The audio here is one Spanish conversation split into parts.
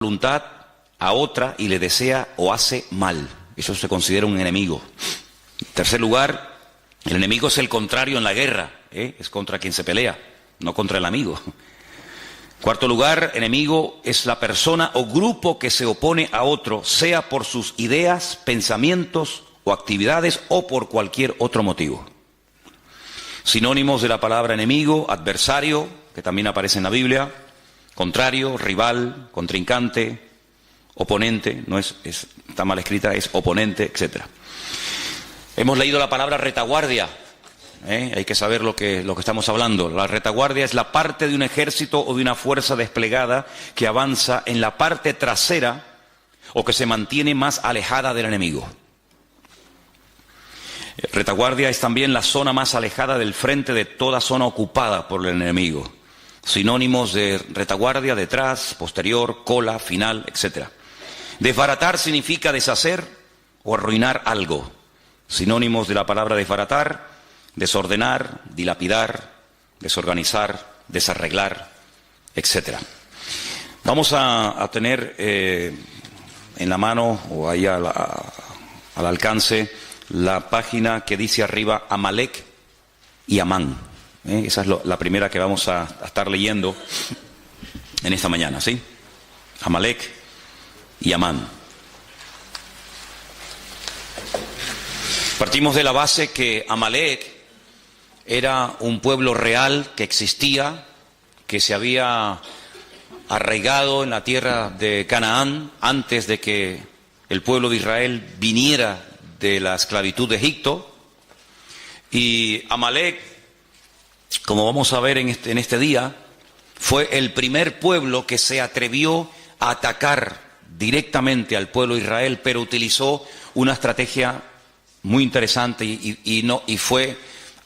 voluntad a otra y le desea o hace mal. Eso se considera un enemigo. En tercer lugar, el enemigo es el contrario en la guerra, es contra quien se pelea, no contra el amigo. Cuarto lugar, enemigo es la persona o grupo que se opone a otro, sea por sus ideas, pensamientos o actividades o por cualquier otro motivo. Sinónimos de la palabra enemigo: adversario, que también aparece en la Biblia, contrario, rival, contrincante, oponente, no está mal escrita, es oponente, etc. Hemos leído la palabra retaguardia, hay que saber lo que estamos hablando. La retaguardia es la parte de un ejército o de una fuerza desplegada que avanza en la parte trasera o que se mantiene más alejada del enemigo. Retaguardia es también la zona más alejada del frente de toda zona ocupada por el enemigo. Sinónimos de retaguardia: detrás, posterior, cola, final, etc. Desbaratar significa deshacer o arruinar algo. Sinónimos de la palabra desbaratar: desordenar, dilapidar, desorganizar, desarreglar, etc. Vamos a tener en la mano o ahí al alcance la página que dice arriba Amalek y Amán. Esa es la primera que vamos a estar leyendo en esta mañana, ¿sí? Amalek y Amán. Partimos de la base que Amalek era un pueblo real que existía, que se había arraigado en la tierra de Canaán antes de que el pueblo de Israel viniera de la esclavitud de Egipto. Y Amalek, como vamos a ver en este día, fue el primer pueblo que se atrevió a atacar directamente al pueblo de Israel, pero utilizó una estrategia muy interesante y fue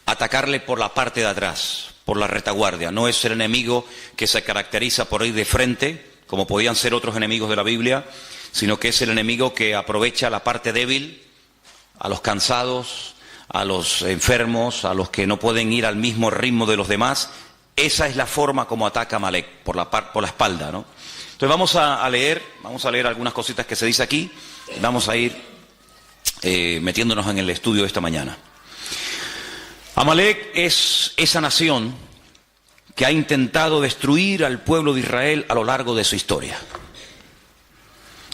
atacarle por la parte de atrás, por la retaguardia. No es el enemigo que se caracteriza por ir de frente, como podían ser otros enemigos de la Biblia, sino que es el enemigo que aprovecha la parte débil, a los cansados, a los enfermos, a los que no pueden ir al mismo ritmo de los demás. Esa es la forma como ataca Amalek, por la espalda, ¿no? Entonces vamos a leer algunas cositas que se dice aquí. Vamos a ir metiéndonos en el estudio de esta mañana. Amalek es esa nación que ha intentado destruir al pueblo de Israel a lo largo de su historia.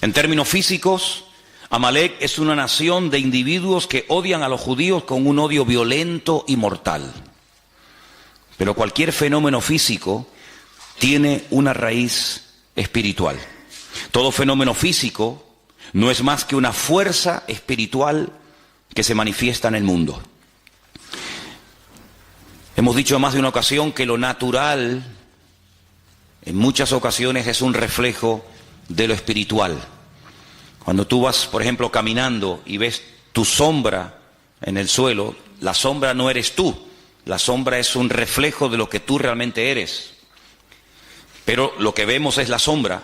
En términos físicos, Amalek es una nación de individuos que odian a los judíos con un odio violento y mortal. Pero cualquier fenómeno físico tiene una raíz espiritual. Todo fenómeno físico no es más que una fuerza espiritual que se manifiesta en el mundo. Hemos dicho en más de una ocasión que lo natural en muchas ocasiones es un reflejo de lo espiritual. Cuando tú vas, por ejemplo, caminando y ves tu sombra en el suelo, la sombra no eres tú, la sombra es un reflejo de lo que tú realmente eres. Pero lo que vemos es la sombra,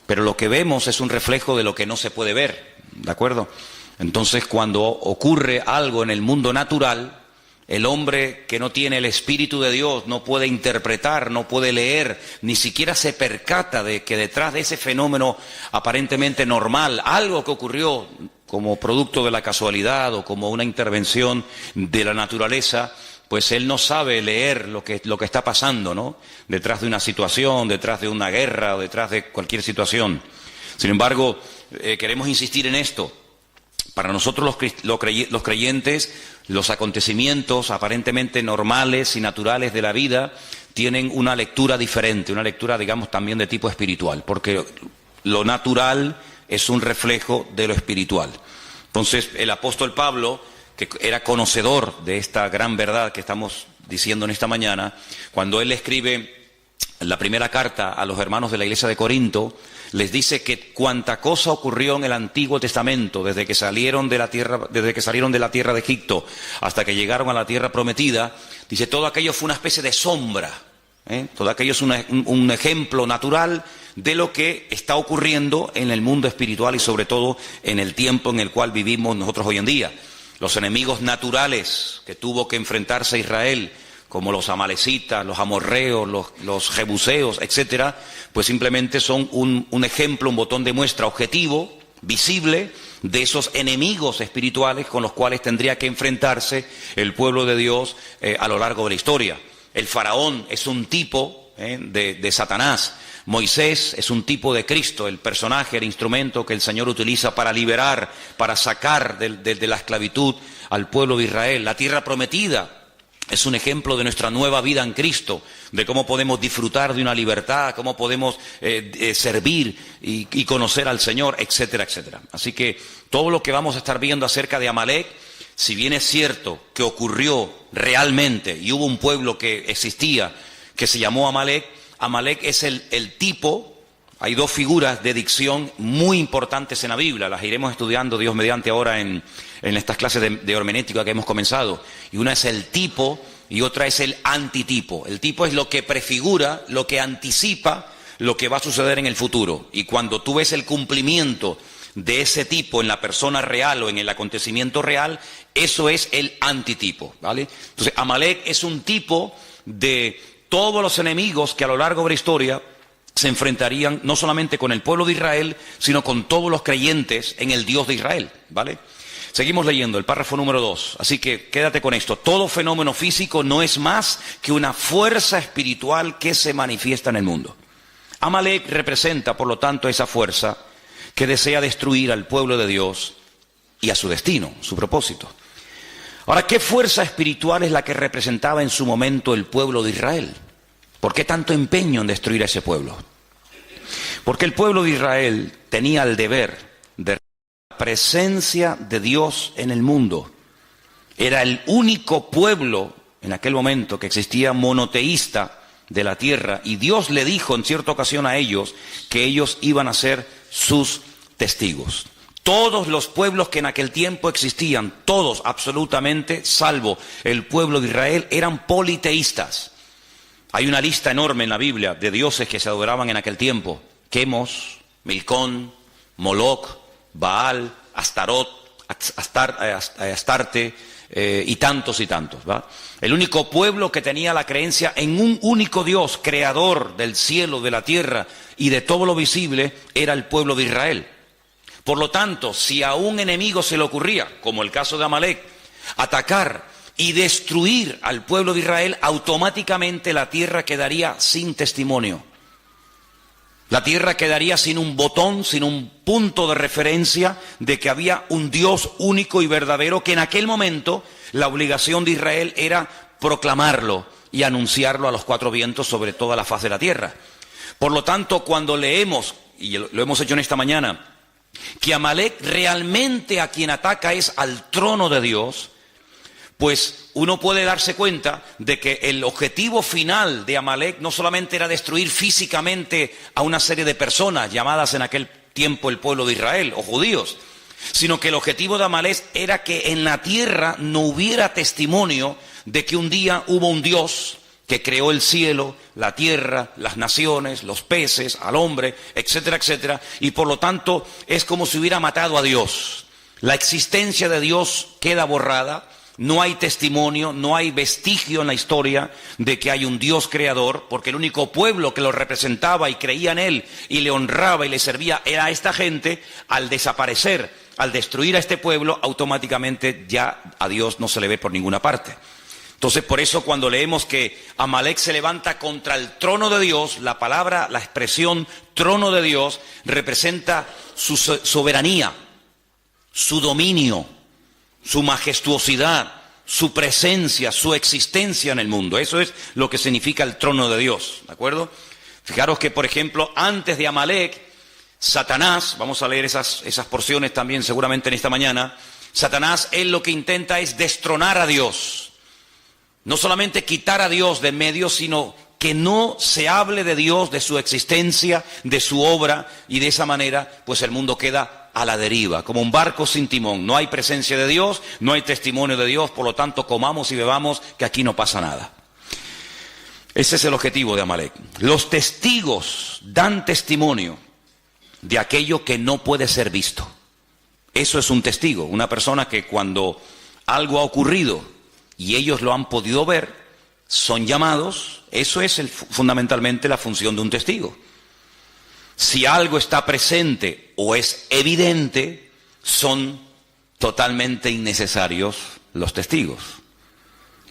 pero lo que vemos es un reflejo de lo que no se puede ver, ¿de acuerdo? Entonces, cuando ocurre algo en el mundo natural, el hombre que no tiene el Espíritu de Dios no puede interpretar, no puede leer, ni siquiera se percata de que detrás de ese fenómeno aparentemente normal, algo que ocurrió como producto de la casualidad o como una intervención de la naturaleza, pues él no sabe leer lo que está pasando, ¿no? Detrás de una situación, detrás de una guerra o detrás de cualquier situación. Sin embargo, queremos insistir en esto. Para nosotros los creyentes, los acontecimientos aparentemente normales y naturales de la vida tienen una lectura diferente, una lectura, digamos, también de tipo espiritual, porque lo natural es un reflejo de lo espiritual. Entonces, el apóstol Pablo, que era conocedor de esta gran verdad que estamos diciendo en esta mañana, cuando él escribe la primera carta a los hermanos de la iglesia de Corinto, les dice que cuanta cosa ocurrió en el Antiguo Testamento, desde que salieron de la tierra de Egipto hasta que llegaron a la tierra prometida, dice, todo aquello fue una especie de sombra, todo aquello es un ejemplo natural de lo que está ocurriendo en el mundo espiritual y sobre todo en el tiempo en el cual vivimos nosotros hoy en día. Los enemigos naturales que tuvo que enfrentarse Israel como los amalecitas, los amorreos, los jebuseos, etcétera, pues simplemente son un ejemplo, un botón de muestra objetivo, visible, de esos enemigos espirituales con los cuales tendría que enfrentarse el pueblo de Dios a lo largo de la historia. El faraón es un tipo de Satanás. Moisés es un tipo de Cristo, el personaje, el instrumento que el Señor utiliza para liberar, para sacar de la esclavitud al pueblo de Israel. La tierra prometida es un ejemplo de nuestra nueva vida en Cristo, de cómo podemos disfrutar de una libertad, cómo podemos servir y conocer al Señor, etcétera, etcétera. Así que todo lo que vamos a estar viendo acerca de Amalek, si bien es cierto que ocurrió realmente y hubo un pueblo que existía que se llamó Amalek, Amalek es el tipo. Hay dos figuras de dicción muy importantes en la Biblia, las iremos estudiando Dios mediante ahora en estas clases de hermenéutica que hemos comenzado. Y una es el tipo y otra es el antitipo. El tipo es lo que prefigura, lo que anticipa lo que va a suceder en el futuro. Y cuando tú ves el cumplimiento de ese tipo en la persona real o en el acontecimiento real, eso es el antitipo, ¿vale? Entonces, Amalek es un tipo de todos los enemigos que a lo largo de la historia se enfrentarían no solamente con el pueblo de Israel, sino con todos los creyentes en el Dios de Israel, ¿vale? Seguimos leyendo el párrafo número 2, así que quédate con esto. Todo fenómeno físico no es más que una fuerza espiritual que se manifiesta en el mundo. Amalek representa, por lo tanto, esa fuerza que desea destruir al pueblo de Dios y a su destino, su propósito. Ahora, ¿qué fuerza espiritual es la que representaba en su momento el pueblo de Israel? ¿Por qué tanto empeño en destruir a ese pueblo? Porque el pueblo de Israel tenía el deber de la presencia de Dios en el mundo. Era el único pueblo en aquel momento que existía monoteísta de la tierra, y Dios le dijo en cierta ocasión a ellos que ellos iban a ser sus testigos. Todos los pueblos que en aquel tiempo existían, todos absolutamente, salvo el pueblo de Israel, eran politeístas. Hay una lista enorme en la Biblia de dioses que se adoraban en aquel tiempo: Quemos, Milcón, Moloc, Baal, Astarot, Astarte y tantos, ¿va? El único pueblo que tenía la creencia en un único Dios, creador del cielo, de la tierra y de todo lo visible, era el pueblo de Israel. Por lo tanto, si a un enemigo se le ocurría, como el caso de Amalek, atacar y destruir al pueblo de Israel, automáticamente la tierra quedaría sin testimonio. La tierra quedaría sin un botón, sin un punto de referencia de que había un Dios único y verdadero, que en aquel momento la obligación de Israel era proclamarlo y anunciarlo a los cuatro vientos sobre toda la faz de la tierra. Por lo tanto, cuando leemos, y lo hemos hecho en esta mañana, que Amalek realmente a quien ataca es al trono de Dios, pues uno puede darse cuenta de que el objetivo final de Amalek no solamente era destruir físicamente a una serie de personas llamadas en aquel tiempo el pueblo de Israel o judíos, sino que el objetivo de Amalek era que en la tierra no hubiera testimonio de que un día hubo un Dios que creó el cielo, la tierra, las naciones, los peces, al hombre, etcétera, etcétera, y por lo tanto es como si hubiera matado a Dios. La existencia de Dios queda borrada. No hay testimonio, no hay vestigio en la historia de que hay un Dios creador, porque el único pueblo que lo representaba y creía en él y le honraba y le servía era esta gente. Al desaparecer, al destruir a este pueblo, automáticamente ya a Dios no se le ve por ninguna parte. Entonces, por eso cuando leemos que Amalek se levanta contra el trono de Dios, la palabra, la expresión trono de Dios representa su soberanía, su dominio, su majestuosidad, su presencia, su existencia en el mundo. Eso es lo que significa el trono de Dios, ¿de acuerdo? Fijaros que, por ejemplo, antes de Amalek, Satanás, vamos a leer esas porciones también seguramente en esta mañana, Satanás, él lo que intenta es destronar a Dios. No solamente quitar a Dios de en medio, sino que no se hable de Dios, de su existencia, de su obra, y de esa manera, pues el mundo queda a la deriva, como un barco sin timón. No hay presencia de Dios, no hay testimonio de Dios, por lo tanto comamos y bebamos, que aquí no pasa nada. Ese es el objetivo de Amalek. Los testigos dan testimonio de aquello que no puede ser visto. Eso es un testigo, una persona que cuando algo ha ocurrido y ellos lo han podido ver, son llamados. Eso es fundamentalmente la función de un testigo. Si algo está presente o es evidente, son totalmente innecesarios los testigos.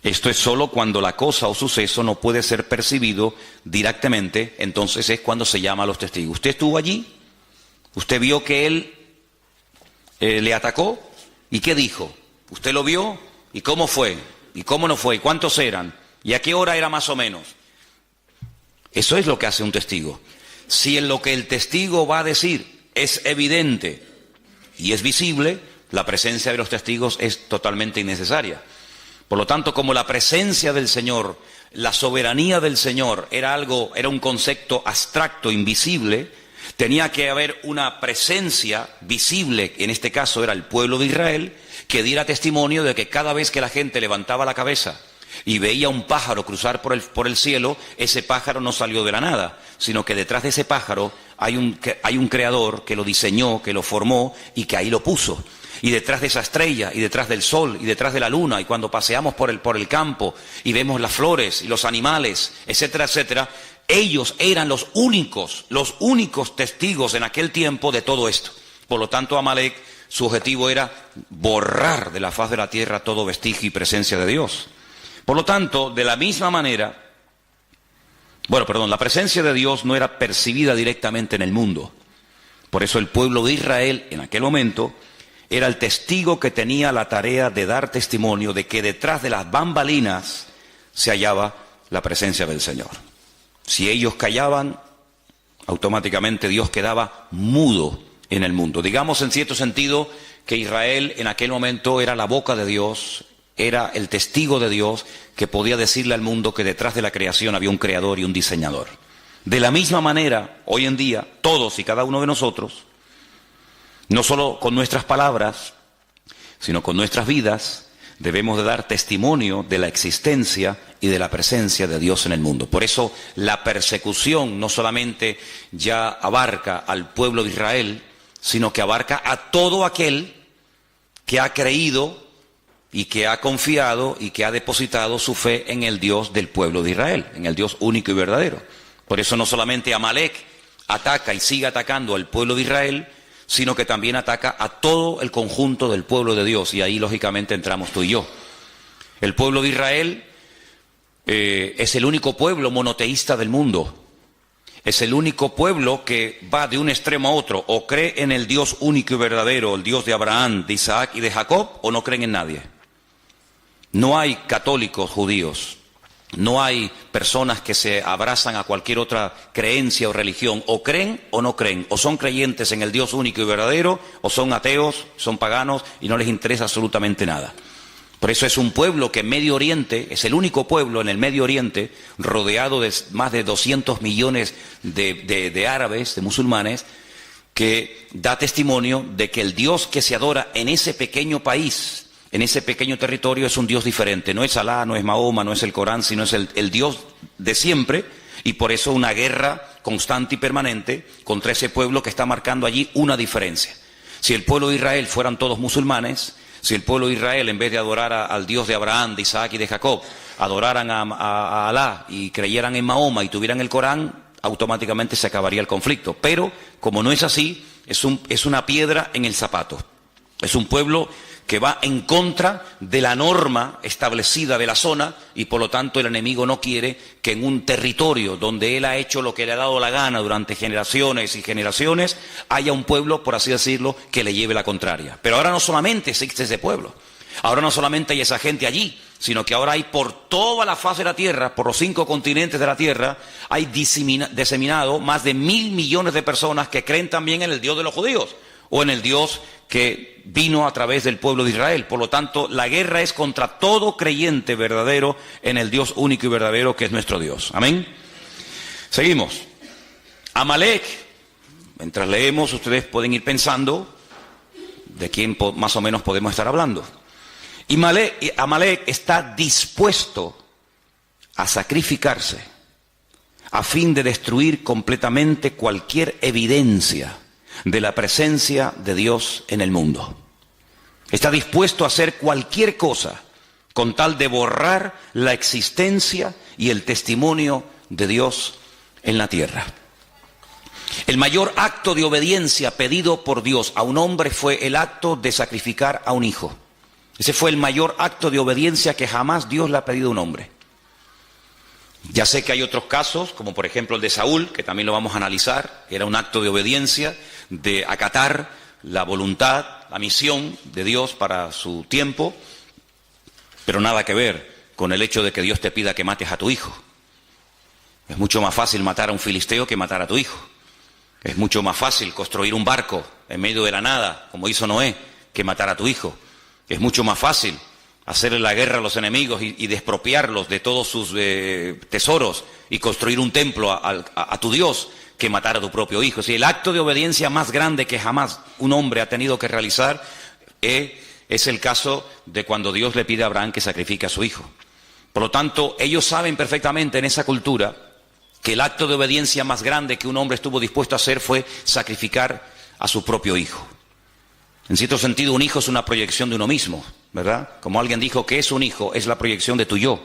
Esto es solo cuando la cosa o suceso no puede ser percibido directamente, entonces es cuando se llama a los testigos. ¿Usted estuvo allí? ¿Usted vio que él le atacó? ¿Y qué dijo? ¿Usted lo vio? ¿Y cómo fue? ¿Y cómo no fue? ¿Y cuántos eran? ¿Y a qué hora era más o menos? Eso es lo que hace un testigo. Si en lo que el testigo va a decir es evidente y es visible, la presencia de los testigos es totalmente innecesaria. Por lo tanto, como la presencia del Señor, la soberanía del Señor era un concepto abstracto, invisible, tenía que haber una presencia visible, en este caso era el pueblo de Israel, que diera testimonio de que cada vez que la gente levantaba la cabeza y veía un pájaro cruzar por el cielo, ese pájaro no salió de la nada, sino que detrás de ese pájaro hay un creador que lo diseñó, que lo formó y que ahí lo puso. Y detrás de esa estrella, y detrás del sol, y detrás de la luna, y cuando paseamos por el campo y vemos las flores y los animales, etcétera, etcétera, ellos eran los únicos testigos en aquel tiempo de todo esto. Por lo tanto, Amalek, su objetivo era borrar de la faz de la tierra todo vestigio y presencia de Dios. Por lo tanto, de la misma manera, la presencia de Dios no era percibida directamente en el mundo. Por eso el pueblo de Israel, en aquel momento, era el testigo que tenía la tarea de dar testimonio de que detrás de las bambalinas se hallaba la presencia del Señor. Si ellos callaban, automáticamente Dios quedaba mudo en el mundo. Digamos en cierto sentido que Israel en aquel momento era la boca de Dios, era el testigo de Dios que podía decirle al mundo que detrás de la creación había un creador y un diseñador. De la misma manera, hoy en día, todos y cada uno de nosotros, no solo con nuestras palabras, sino con nuestras vidas, debemos de dar testimonio de la existencia y de la presencia de Dios en el mundo. Por eso la persecución no solamente ya abarca al pueblo de Israel, sino que abarca a todo aquel que ha creído y que ha confiado y que ha depositado su fe en el Dios del pueblo de Israel, en el Dios único y verdadero. Por eso no solamente Amalek ataca y sigue atacando al pueblo de Israel, sino que también ataca a todo el conjunto del pueblo de Dios, y ahí lógicamente entramos tú y yo. El pueblo de Israel es el único pueblo monoteísta del mundo, es el único pueblo que va de un extremo a otro, o cree en el Dios único y verdadero, el Dios de Abraham, de Isaac y de Jacob, o no creen en nadie. No hay católicos judíos, no hay personas que se abrazan a cualquier otra creencia o religión, o creen o no creen, o son creyentes en el Dios único y verdadero, o son ateos, son paganos y no les interesa absolutamente nada. Por eso es un pueblo que en Medio Oriente, es el único pueblo en el Medio Oriente, rodeado de más de 200 millones de árabes, de musulmanes, que da testimonio de que el Dios que se adora en ese pequeño país, en ese pequeño territorio, es un Dios diferente. No es Alá, no es Mahoma, no es el Corán, sino es el Dios de siempre, y por eso una guerra constante y permanente contra ese pueblo que está marcando allí una diferencia. Si el pueblo de Israel fueran todos musulmanes, si el pueblo de Israel, en vez de adorar al Dios de Abraham, de Isaac y de Jacob, adoraran a Alá y creyeran en Mahoma y tuvieran el Corán, automáticamente se acabaría el conflicto. Pero, como no es así, es una piedra en el zapato. Es un pueblo que va en contra de la norma establecida de la zona, y por lo tanto el enemigo no quiere que en un territorio donde él ha hecho lo que le ha dado la gana durante generaciones y generaciones, haya un pueblo, por así decirlo, que le lleve la contraria. Pero ahora no solamente existe ese pueblo, ahora no solamente hay esa gente allí, sino que ahora hay por toda la faz de la tierra, por los 5 continentes de la tierra, hay diseminado más de 1.000 millones de personas que creen también en el Dios de los judíos, o en el Dios que vino a través del pueblo de Israel. Por lo tanto, la guerra es contra todo creyente verdadero en el Dios único y verdadero que es nuestro Dios. Amén. Seguimos. Amalek, mientras leemos, ustedes pueden ir pensando de quién más o menos podemos estar hablando. Y Amalek está dispuesto a sacrificarse a fin de destruir completamente cualquier evidencia de la presencia de Dios en el mundo. Está dispuesto a hacer cualquier cosa con tal de borrar la existencia y el testimonio de Dios en la tierra. El mayor acto de obediencia pedido por Dios a un hombre fue el acto de sacrificar a un hijo. Ese fue el mayor acto de obediencia que jamás Dios le ha pedido a un hombre. Ya sé que hay otros casos, como por ejemplo el de Saúl, que también lo vamos a analizar, que era un acto de obediencia, de acatar la voluntad, la misión de Dios para su tiempo, pero nada que ver con el hecho de que Dios te pida que mates a tu hijo. Es mucho más fácil matar a un filisteo que matar a tu hijo. Es mucho más fácil construir un barco en medio de la nada, como hizo Noé, que matar a tu hijo. Es mucho más fácil hacerle la guerra a los enemigos y despropiarlos de todos sus tesoros y construir un templo a tu Dios que matar a tu propio hijo. Si el acto de obediencia más grande que jamás un hombre ha tenido que realizar es el caso de cuando Dios le pide a Abraham que sacrifique a su hijo. Por lo tanto, ellos saben perfectamente en esa cultura que el acto de obediencia más grande que un hombre estuvo dispuesto a hacer fue sacrificar a su propio hijo. En cierto sentido, un hijo es una proyección de uno mismo, ¿verdad? Como alguien dijo, ¿qué es un hijo? Es la proyección de tu yo.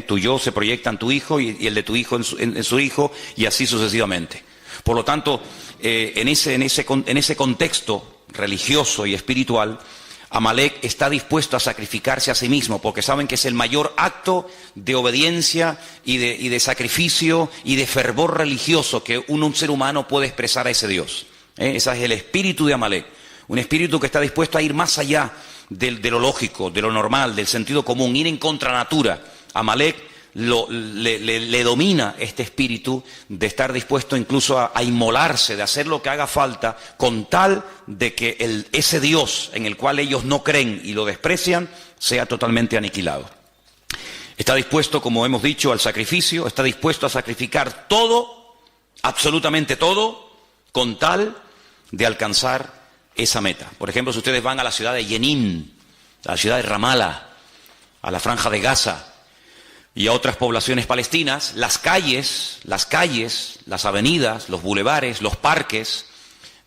Tu yo se proyecta en tu hijo y el de tu hijo en su hijo y así sucesivamente. Por lo tanto, en ese contexto religioso y espiritual, Amalek está dispuesto a sacrificarse a sí mismo porque saben que es el mayor acto de obediencia y de sacrificio y de fervor religioso que un ser humano puede expresar a ese Dios. Ese es el espíritu de Amalek, un espíritu que está dispuesto a ir más allá de lo lógico, de lo normal, del sentido común, ir en contra natura. Amalek le domina este espíritu de estar dispuesto incluso a inmolarse, de hacer lo que haga falta, con tal de que ese Dios en el cual ellos no creen y lo desprecian, sea totalmente aniquilado. Está dispuesto, como hemos dicho, al sacrificio, está dispuesto a sacrificar todo, absolutamente todo, con tal de alcanzar esa meta. Por ejemplo, si ustedes van a la ciudad de Jenin, a la ciudad de Ramala, a la Franja de Gaza, y a otras poblaciones palestinas, las calles, las avenidas, los bulevares, los parques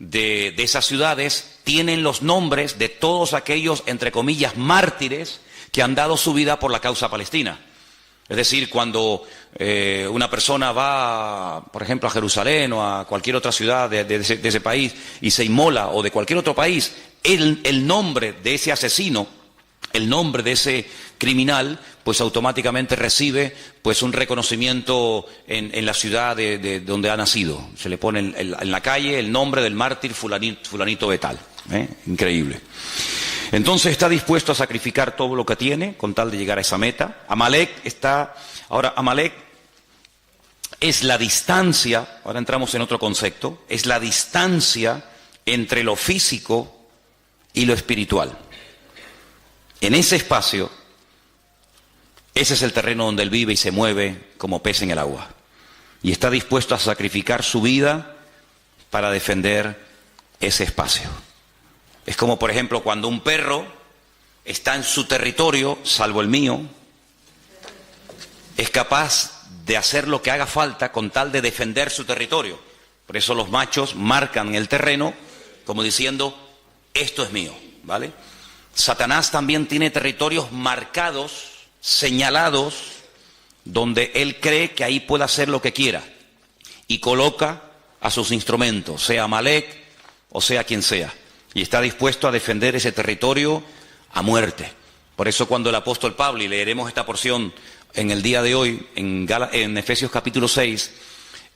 de esas ciudades tienen los nombres de todos aquellos, entre comillas, mártires que han dado su vida por la causa palestina. Es decir, cuando una persona va, por ejemplo, a Jerusalén o a cualquier otra ciudad de ese país y se inmola, o de cualquier otro país, el nombre de ese asesino, el nombre de ese criminal, pues automáticamente recibe pues un reconocimiento en la ciudad de donde ha nacido. Se le pone en la calle el nombre del mártir fulanito de tal. Increíble. Entonces está dispuesto a sacrificar todo lo que tiene con tal de llegar a esa meta. Amalek es la distancia, ahora entramos en otro concepto, es la distancia entre lo físico y lo espiritual. En ese espacio, ese es el terreno donde él vive y se mueve como pez en el agua. Y está dispuesto a sacrificar su vida para defender ese espacio. Es como, por ejemplo, cuando un perro está en su territorio, salvo el mío, es capaz de hacer lo que haga falta con tal de defender su territorio. Por eso los machos marcan el terreno como diciendo, esto es mío, ¿vale? Satanás también tiene territorios marcados, señalados, donde él cree que ahí puede hacer lo que quiera y coloca a sus instrumentos, sea Amalek o sea quien sea, y está dispuesto a defender ese territorio a muerte. Por eso cuando el apóstol Pablo, y leeremos esta porción en el día de hoy, en Efesios capítulo 6,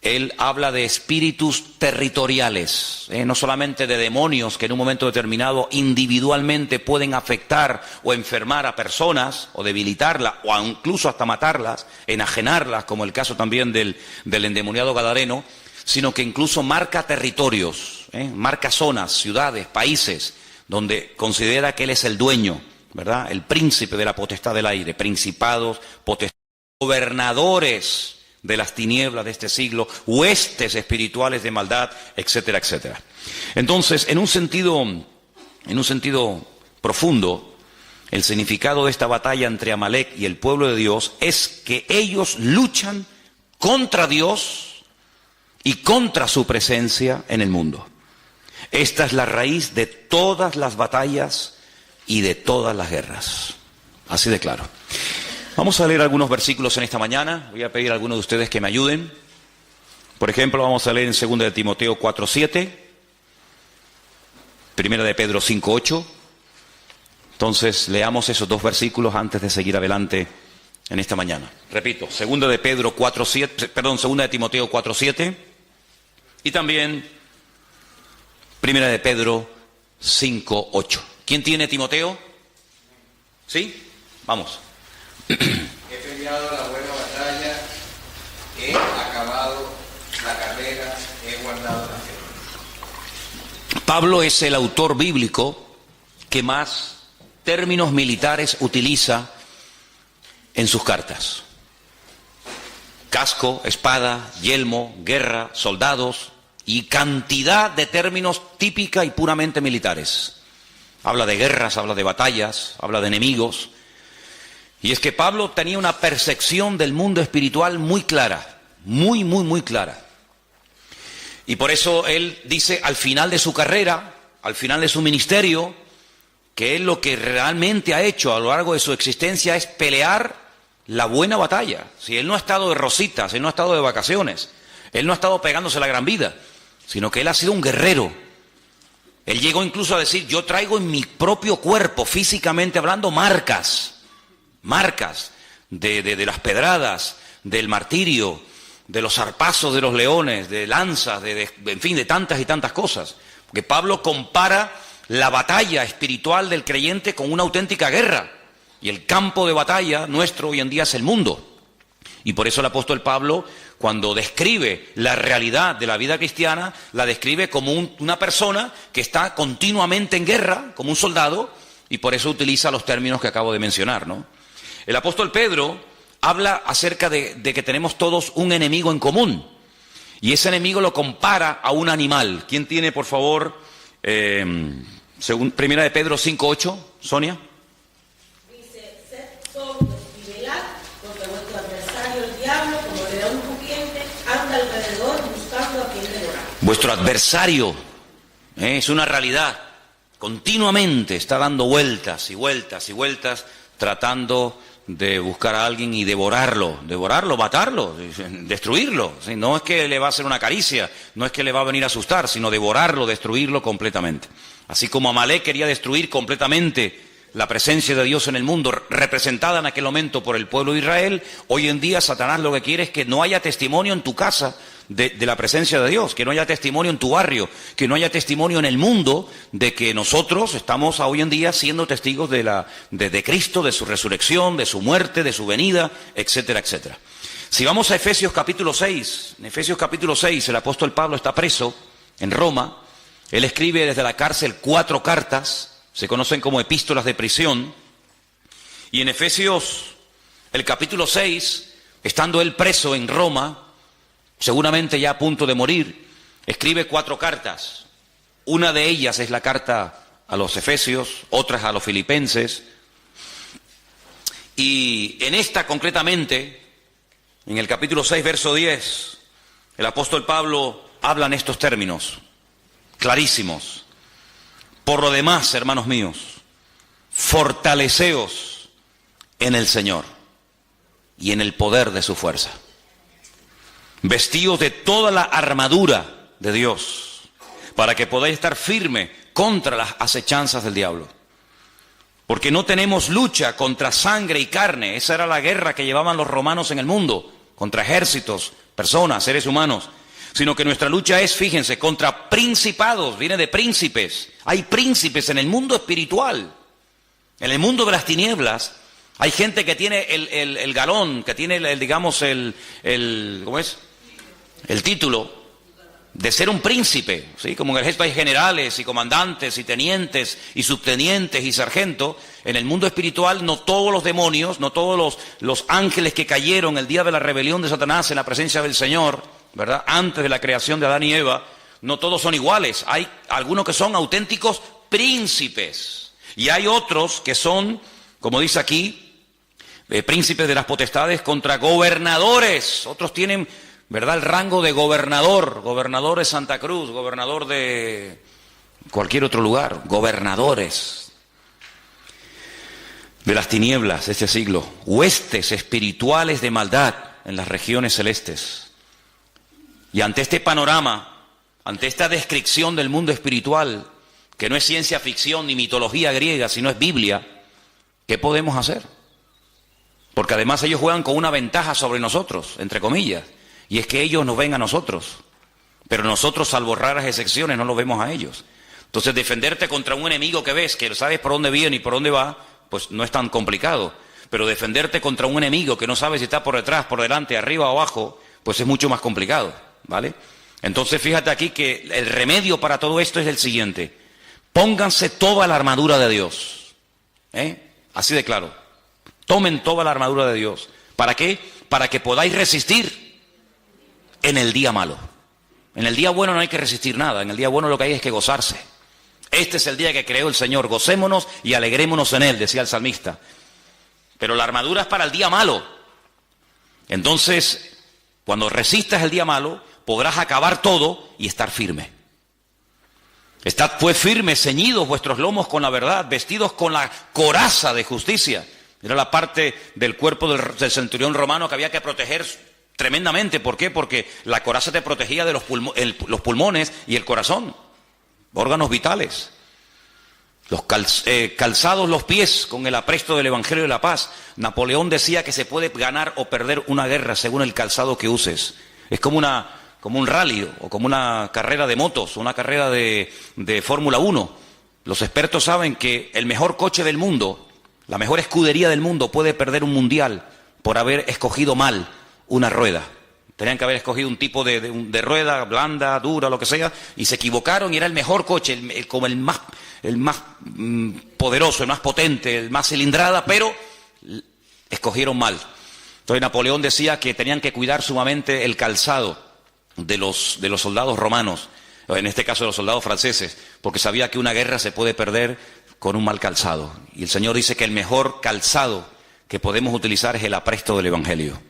él habla de espíritus territoriales, no solamente de demonios que en un momento determinado individualmente pueden afectar o enfermar a personas o debilitarlas o incluso hasta matarlas, enajenarlas, como el caso también del endemoniado gadareno, sino que incluso marca territorios, marca zonas, ciudades, países, donde considera que él es el dueño, ¿verdad? El príncipe de la potestad del aire, principados, potestades, gobernadores de las tinieblas de este siglo, huestes espirituales de maldad, etcétera, etcétera. Entonces, en un sentido profundo, el significado de esta batalla entre Amalek y el pueblo de Dios es que ellos luchan contra Dios y contra su presencia en el mundo. Esta es la raíz de todas las batallas y de todas las guerras. Así de claro. Vamos a leer algunos versículos en esta mañana. Voy a pedir a algunos de ustedes que me ayuden. Por ejemplo, vamos a leer en 2 de Timoteo 4:7, 1 de Pedro 5:8. Entonces, leamos esos dos versículos antes de seguir adelante en esta mañana. Repito, 2 de Pedro 4:7, perdón, 2 de Timoteo 4:7 y también 1 de Pedro 5:8. ¿Quién tiene Timoteo? ¿Sí? Vamos. He peleado la buena batalla, he acabado la carrera, he guardado la fe. Pablo es el autor bíblico que más términos militares utiliza en sus cartas. Casco, espada, yelmo, guerra, soldados y cantidad de términos típica y puramente militares. Habla de guerras, habla de batallas, habla de enemigos. Y es que Pablo tenía una percepción del mundo espiritual muy clara, muy clara. Y por eso él dice al final de su carrera, al final de su ministerio, que él lo que realmente ha hecho a lo largo de su existencia es pelear la buena batalla. Si él no ha estado de rositas, él no ha estado de vacaciones, él no ha estado pegándose la gran vida, sino que él ha sido un guerrero. Él llegó incluso a decir, yo traigo en mi propio cuerpo, físicamente hablando, marcas de las pedradas, del martirio, de los zarpazos de los leones, de lanzas, en fin, de tantas y tantas cosas. Porque Pablo compara la batalla espiritual del creyente con una auténtica guerra. Y el campo de batalla nuestro hoy en día es el mundo. Y por eso el apóstol Pablo, cuando describe la realidad de la vida cristiana, la describe como una persona que está continuamente en guerra, como un soldado, y por eso utiliza los términos que acabo de mencionar, ¿no? El apóstol Pedro habla acerca de que tenemos todos un enemigo en común. Y ese enemigo lo compara a un animal. ¿Quién tiene, por favor, según 1 de Pedro 5:8, Sonia? Dice, sed sobrios y velad, porque vuestro adversario el diablo, como león rugiente, anda alrededor buscando a quien devorar. Vuestro adversario es una realidad. Continuamente está dando vueltas y vueltas y vueltas, tratando de buscar a alguien y devorarlo, matarlo, destruirlo. No es que le va a hacer una caricia, no es que le va a venir a asustar, sino devorarlo, destruirlo completamente. Así como Amalek quería destruir completamente la presencia de Dios en el mundo, representada en aquel momento por el pueblo de Israel, hoy en día Satanás lo que quiere es que no haya testimonio en tu casa de la presencia de Dios, que no haya testimonio en tu barrio, que no haya testimonio en el mundo de que nosotros estamos hoy en día siendo testigos de Cristo, de su resurrección, de su muerte, de su venida, etcétera, etcétera. Si vamos a Efesios capítulo 6, en Efesios capítulo 6 el apóstol Pablo está preso en Roma. Él escribe desde la cárcel 4 cartas, se conocen como epístolas de prisión, y en Efesios, el capítulo 6, estando él preso en Roma, seguramente ya a punto de morir, escribe 4 cartas. Una de ellas es la carta a los Efesios, otras a los Filipenses, y en esta concretamente, en el capítulo 6, verso 10, el apóstol Pablo habla en estos términos clarísimos. Por lo demás, hermanos míos, fortaleceos en el Señor y en el poder de su fuerza. Vestíos de toda la armadura de Dios, para que podáis estar firme contra las acechanzas del diablo. Porque no tenemos lucha contra sangre y carne. Esa era la guerra que llevaban los romanos en el mundo, contra ejércitos, personas, seres humanos. Sino que nuestra lucha es, fíjense, contra principados, viene de príncipes. Hay príncipes en el mundo espiritual. En el mundo de las tinieblas hay gente que tiene el galón, que tiene ¿cómo es? El título de ser un príncipe, ¿sí? Como en el ejército hay generales y comandantes y tenientes y subtenientes y sargentos. En el mundo espiritual no todos los demonios, no todos los ángeles que cayeron el día de la rebelión de Satanás en la presencia del Señor, ¿verdad? Antes de la creación de Adán y Eva, no todos son iguales. Hay algunos que son auténticos príncipes y hay otros que son, como dice aquí, príncipes de las potestades contra gobernadores. Otros tienen, ¿verdad?, el rango de gobernador de Santa Cruz, gobernador de cualquier otro lugar, gobernadores. de las tinieblas de este siglo, huestes espirituales de maldad en las regiones celestes. Y ante este panorama, ante esta descripción del mundo espiritual, que no es ciencia ficción ni mitología griega, sino es Biblia, ¿qué podemos hacer? Porque además ellos juegan con una ventaja sobre nosotros, entre comillas, y es que ellos nos ven a nosotros, pero nosotros, salvo raras excepciones, no los vemos a ellos. Entonces, defenderte contra un enemigo que ves, que sabes por dónde viene y por dónde va, pues no es tan complicado. Pero defenderte contra un enemigo que no sabes si está por detrás, por delante, arriba o abajo, pues es mucho más complicado, ¿vale? Entonces, fíjate aquí que el remedio para todo esto es el siguiente: pónganse toda la armadura de Dios, así de claro. Tomen toda la armadura de Dios. ¿Para qué? Para que podáis resistir en el día malo. En el día bueno no hay que resistir nada, en el día bueno lo que hay es que gozarse. Este es el día que creó el Señor, gocémonos y alegrémonos en él, decía el salmista. Pero la armadura es para el día malo. Entonces, cuando resistas el día malo, podrás acabar todo y estar firme. Estad pues firmes, ceñidos vuestros lomos con la verdad, vestidos con la coraza de justicia. Era la parte del cuerpo del centurión romano que había que proteger tremendamente. ¿Por qué? Porque la coraza te protegía de los pulmones y el corazón, órganos vitales. Calzados los pies con el apresto del Evangelio de la paz. Napoleón decía que se puede ganar o perder una guerra según el calzado que uses. Es como un rally o como una carrera de motos, una carrera de Fórmula 1. Los expertos saben que el mejor coche del mundo, la mejor escudería del mundo, puede perder un mundial por haber escogido mal una rueda. Tenían que haber escogido un tipo de rueda blanda, dura, lo que sea, y se equivocaron y era el mejor coche, como el más poderoso, el más potente, el más cilindrada, pero escogieron mal. Entonces Napoleón decía que tenían que cuidar sumamente el calzado de los soldados romanos, en este caso de los soldados franceses, porque sabía que una guerra se puede perder con un mal calzado. Y el Señor dice que el mejor calzado que podemos utilizar es el apresto del Evangelio.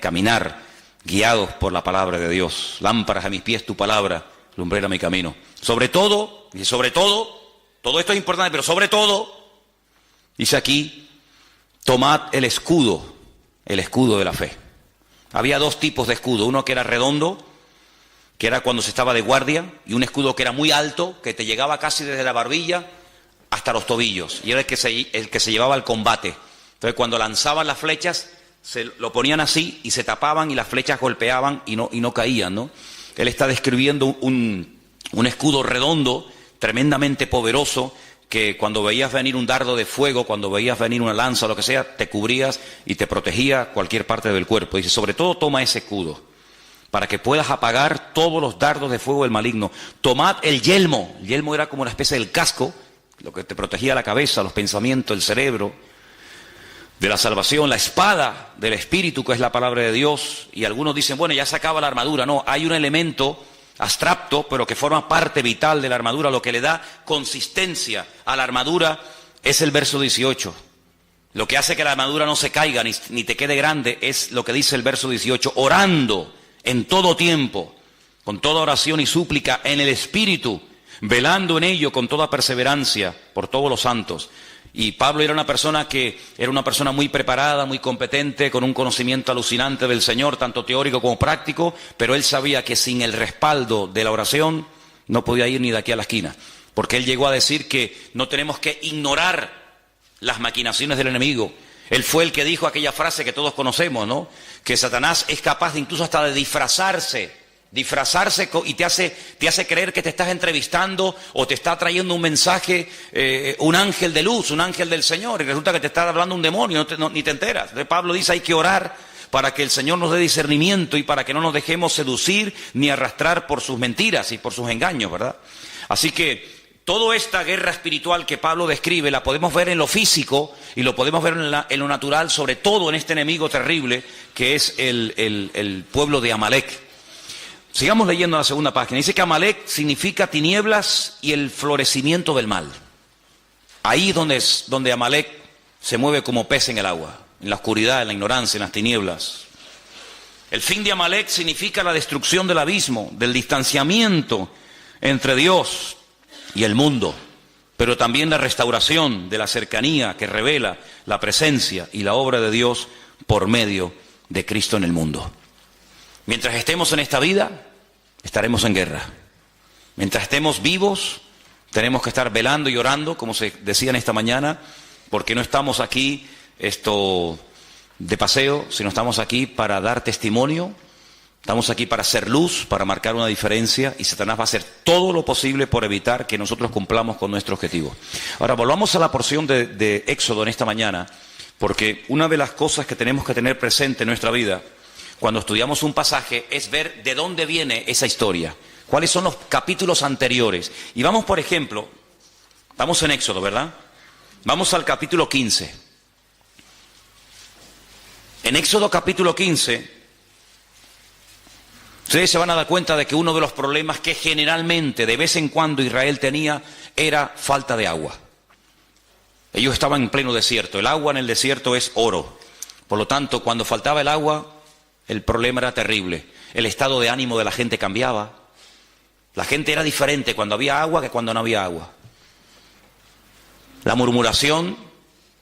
Caminar guiados por la palabra de Dios. Lámparas a mis pies tu palabra, lumbrera mi camino. Sobre todo, todo esto es importante, pero sobre todo, dice aquí, tomad el escudo de la fe. Había dos tipos de escudo, uno que era redondo, que era cuando se estaba de guardia, y un escudo que era muy alto, que te llegaba casi desde la barbilla hasta los tobillos, y era el que se llevaba al combate. Entonces cuando lanzaban las flechas, se lo ponían así y se tapaban y las flechas golpeaban y no caían, ¿no? Él está describiendo un escudo redondo, tremendamente poderoso, que cuando veías venir un dardo de fuego, cuando veías venir una lanza o lo que sea, te cubrías y te protegía cualquier parte del cuerpo. Dice, sobre todo toma ese escudo, para que puedas apagar todos los dardos de fuego del maligno. Tomad el yelmo era como una especie del casco, lo que te protegía la cabeza, los pensamientos, el cerebro, de la salvación, la espada del Espíritu, que es la palabra de Dios. Y algunos dicen, bueno, ya se acaba la armadura. No, hay un elemento abstracto, pero que forma parte vital de la armadura. Lo que le da consistencia a la armadura es el verso 18. Lo que hace que la armadura no se caiga ni te quede grande es lo que dice el verso 18. Orando en todo tiempo, con toda oración y súplica en el Espíritu, velando en ello con toda perseverancia por todos los santos. Y Pablo era una persona muy preparada, muy competente, con un conocimiento alucinante del Señor, tanto teórico como práctico, pero él sabía que sin el respaldo de la oración no podía ir ni de aquí a la esquina, porque él llegó a decir que no tenemos que ignorar las maquinaciones del enemigo. Él fue el que dijo aquella frase que todos conocemos, ¿no? Que Satanás es capaz de incluso hasta de disfrazarse y te hace creer que te estás entrevistando o te está trayendo un mensaje, un ángel de luz, un ángel del Señor, y resulta que te está hablando un demonio, ni te enteras. Entonces Pablo dice, hay que orar para que el Señor nos dé discernimiento y para que no nos dejemos seducir ni arrastrar por sus mentiras y por sus engaños, ¿verdad? Así que toda esta guerra espiritual que Pablo describe la podemos ver en lo físico y lo podemos ver en lo natural, sobre todo en este enemigo terrible que es el pueblo de Amalek. Sigamos leyendo la segunda página. Dice que Amalek significa tinieblas y el florecimiento del mal. Ahí es donde Amalek se mueve como pez en el agua, en la oscuridad, en la ignorancia, en las tinieblas. El fin de Amalek significa la destrucción del abismo, del distanciamiento entre Dios y el mundo. pero también la restauración de la cercanía que revela la presencia y la obra de Dios por medio de Cristo en el mundo. Mientras estemos en esta vida, estaremos en guerra. Mientras estemos vivos, tenemos que estar velando y orando, como se decía en esta mañana, porque no estamos aquí de paseo, sino estamos aquí para dar testimonio, estamos aquí para hacer luz, para marcar una diferencia, y Satanás va a hacer todo lo posible por evitar que nosotros cumplamos con nuestro objetivo. Ahora, volvamos a la porción de Éxodo en esta mañana, porque una de las cosas que tenemos que tener presente en nuestra vida, cuando estudiamos un pasaje, es ver de dónde viene esa historia, cuáles son los capítulos anteriores. Y vamos, por ejemplo, estamos en Éxodo, ¿verdad? Vamos al capítulo 15. En Éxodo capítulo 15... ustedes se van a dar cuenta de que uno de los problemas que generalmente, de vez en cuando, Israel tenía era falta de agua. Ellos estaban en pleno desierto. El agua en el desierto es oro. Por lo tanto, cuando faltaba el agua, el problema era terrible. El estado de ánimo de la gente cambiaba. La gente era diferente cuando había agua que cuando no había agua. La murmuración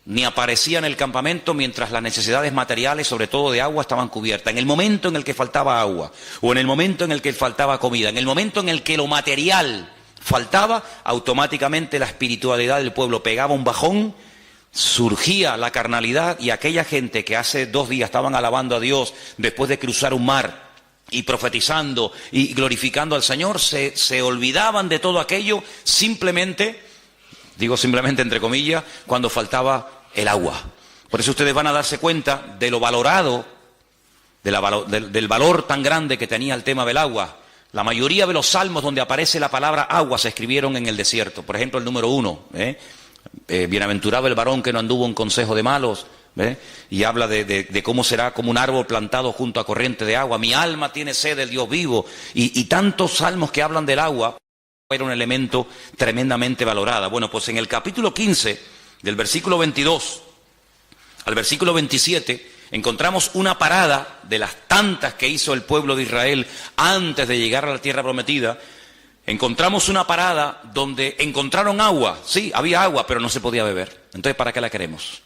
ni aparecía en el campamento mientras las necesidades materiales, sobre todo de agua, estaban cubiertas. En el momento en el que faltaba agua, o en el momento en el que faltaba comida, en el momento en el que lo material faltaba, automáticamente la espiritualidad del pueblo pegaba un bajón, surgía la carnalidad, y aquella gente que hace 2 días estaban alabando a Dios después de cruzar un mar y profetizando y glorificando al Señor, se olvidaban de todo aquello simplemente, digo simplemente entre comillas, cuando faltaba el agua. Por eso ustedes van a darse cuenta de lo valorado, del valor tan grande que tenía el tema del agua. La mayoría de los salmos donde aparece la palabra agua se escribieron en el desierto. Por ejemplo, el número 1, bienaventurado el varón que no anduvo en consejo de malos, y habla de cómo será como un árbol plantado junto a corriente de agua. Mi alma tiene sed del Dios vivo. Y tantos salmos que hablan del agua. Era un elemento tremendamente valorado. Bueno, pues en el capítulo 15, del versículo 22 al versículo 27, encontramos una parada de las tantas que hizo el pueblo de Israel antes de llegar a la tierra prometida. Encontramos una parada donde encontraron agua. Sí, había agua, pero no se podía beber. Entonces, ¿para qué la queremos?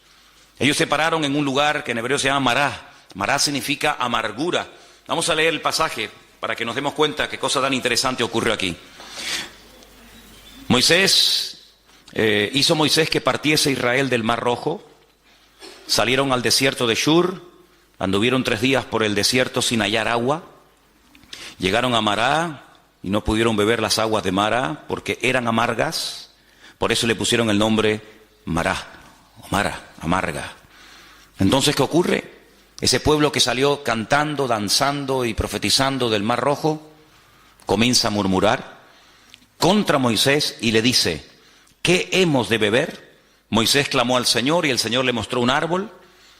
Ellos se pararon en un lugar que en hebreo se llama Mará. Mará significa amargura. Vamos a leer el pasaje para que nos demos cuenta qué cosa tan interesante ocurrió aquí. Hizo Moisés que partiese Israel del Mar Rojo, salieron al desierto de Shur, anduvieron 3 días por el desierto sin hallar agua, llegaron a Mará y no pudieron beber las aguas de Mará porque eran amargas, por eso le pusieron el nombre Mará, o Mara, amarga. Entonces, ¿qué ocurre? Ese pueblo que salió cantando, danzando y profetizando del Mar Rojo, comienza a murmurar contra Moisés y le dice: ¿qué hemos de beber? Moisés clamó al Señor y el Señor le mostró un árbol,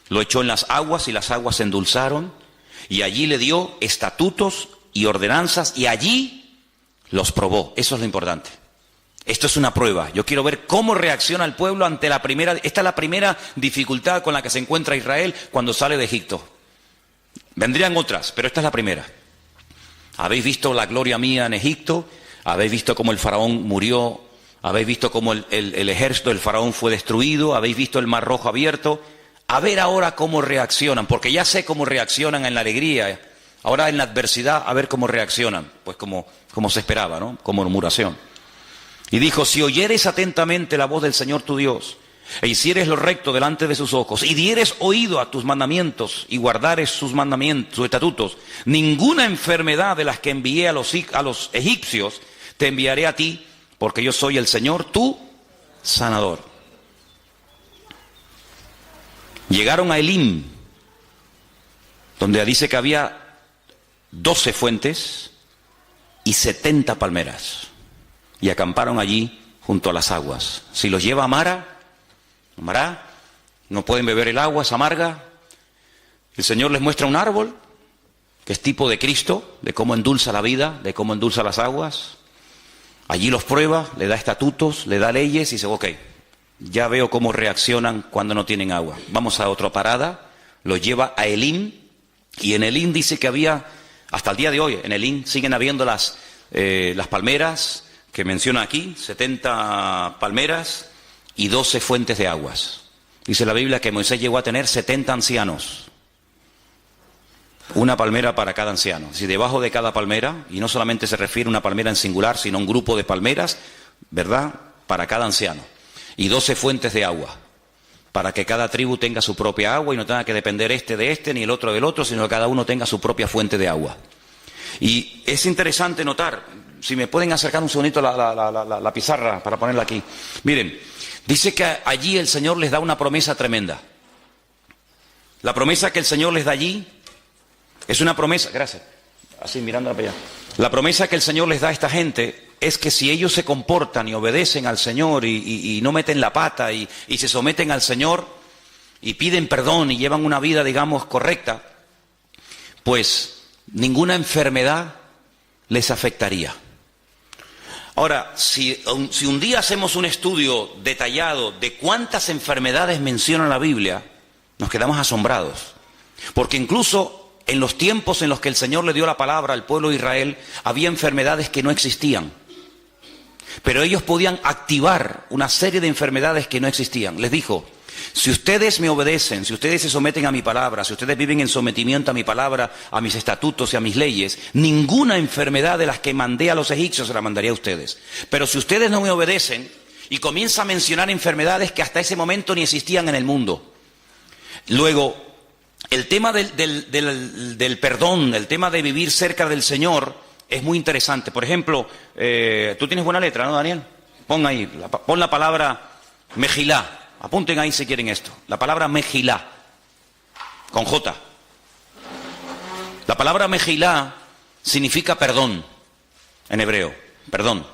lo echó en las aguas y las aguas se endulzaron, y allí le dio estatutos y ordenanzas y allí los probó. Eso es lo importante. Esto es una prueba. Yo quiero ver cómo reacciona el pueblo ante la primera. Esta es la primera dificultad con la que se encuentra Israel cuando sale de Egipto. Vendrían otras, pero esta es la primera. Habéis visto la gloria mía en Egipto, habéis visto cómo el faraón murió, habéis visto cómo el ejército del faraón fue destruido, habéis visto el Mar Rojo abierto. A ver ahora cómo reaccionan, porque ya sé cómo reaccionan en la alegría. Ahora en la adversidad, a ver cómo reaccionan. Pues como se esperaba, ¿no? Con murmuración. Y dijo: si oyeres atentamente la voz del Señor tu Dios, e hicieres lo recto delante de sus ojos, y dieres oído a tus mandamientos, y guardares sus mandamientos, sus estatutos, ninguna enfermedad de las que envié a los egipcios te enviaré a ti, porque yo soy el Señor, tu sanador. Llegaron a Elim, donde dice que había 12 fuentes y 70 palmeras, y acamparon allí junto a las aguas. Si los lleva a Mará, no pueden beber el agua, es amarga. El Señor les muestra un árbol, que es tipo de Cristo, de cómo endulza la vida, de cómo endulza las aguas. Allí los prueba, le da estatutos, le da leyes y dice: ok, ya veo cómo reaccionan cuando no tienen agua. Vamos a otra parada, los lleva a Elim, y en Elim dice que había, hasta el día de hoy, en Elim siguen habiendo las palmeras, que menciona aquí, 70 palmeras y 12 fuentes de aguas. Dice la Biblia que Moisés llegó a tener 70 ancianos. Una palmera para cada anciano. Si debajo de cada palmera, y no solamente se refiere a una palmera en singular, sino a un grupo de palmeras, ¿verdad?, para cada anciano. Y 12 fuentes de agua, para que cada tribu tenga su propia agua y no tenga que depender este de este ni el otro del otro, sino que cada uno tenga su propia fuente de agua. Y es interesante notar, si me pueden acercar un segundito la pizarra para ponerla aquí. Miren, dice que allí el Señor les da una promesa tremenda. La promesa que el Señor les da allí es una promesa, gracias, así mirando para allá. La promesa que el Señor les da a esta gente es que si ellos se comportan y obedecen al Señor y no meten la pata y se someten al Señor y piden perdón y llevan una vida, digamos, correcta, pues ninguna enfermedad les afectaría. Ahora, si un día hacemos un estudio detallado de cuántas enfermedades menciona la Biblia, nos quedamos asombrados. Porque incluso en los tiempos en los que el Señor le dio la palabra al pueblo de Israel, había enfermedades que no existían. Pero ellos podían activar una serie de enfermedades que no existían. Les dijo, si ustedes me obedecen, si ustedes se someten a mi palabra, si ustedes viven en sometimiento a mi palabra, a mis estatutos y a mis leyes, ninguna enfermedad de las que mandé a los egipcios se la mandaría a ustedes. Pero si ustedes no me obedecen, y comienza a mencionar enfermedades que hasta ese momento ni existían en el mundo. Luego, el tema del perdón, el tema de vivir cerca del Señor es muy interesante. Por ejemplo, tú tienes buena letra, ¿no, Daniel? Pon ahí, pon la palabra Mejilá. Apunten ahí si quieren esto. La palabra Mejilá, con J. La palabra Mejilá significa perdón, en hebreo, perdón.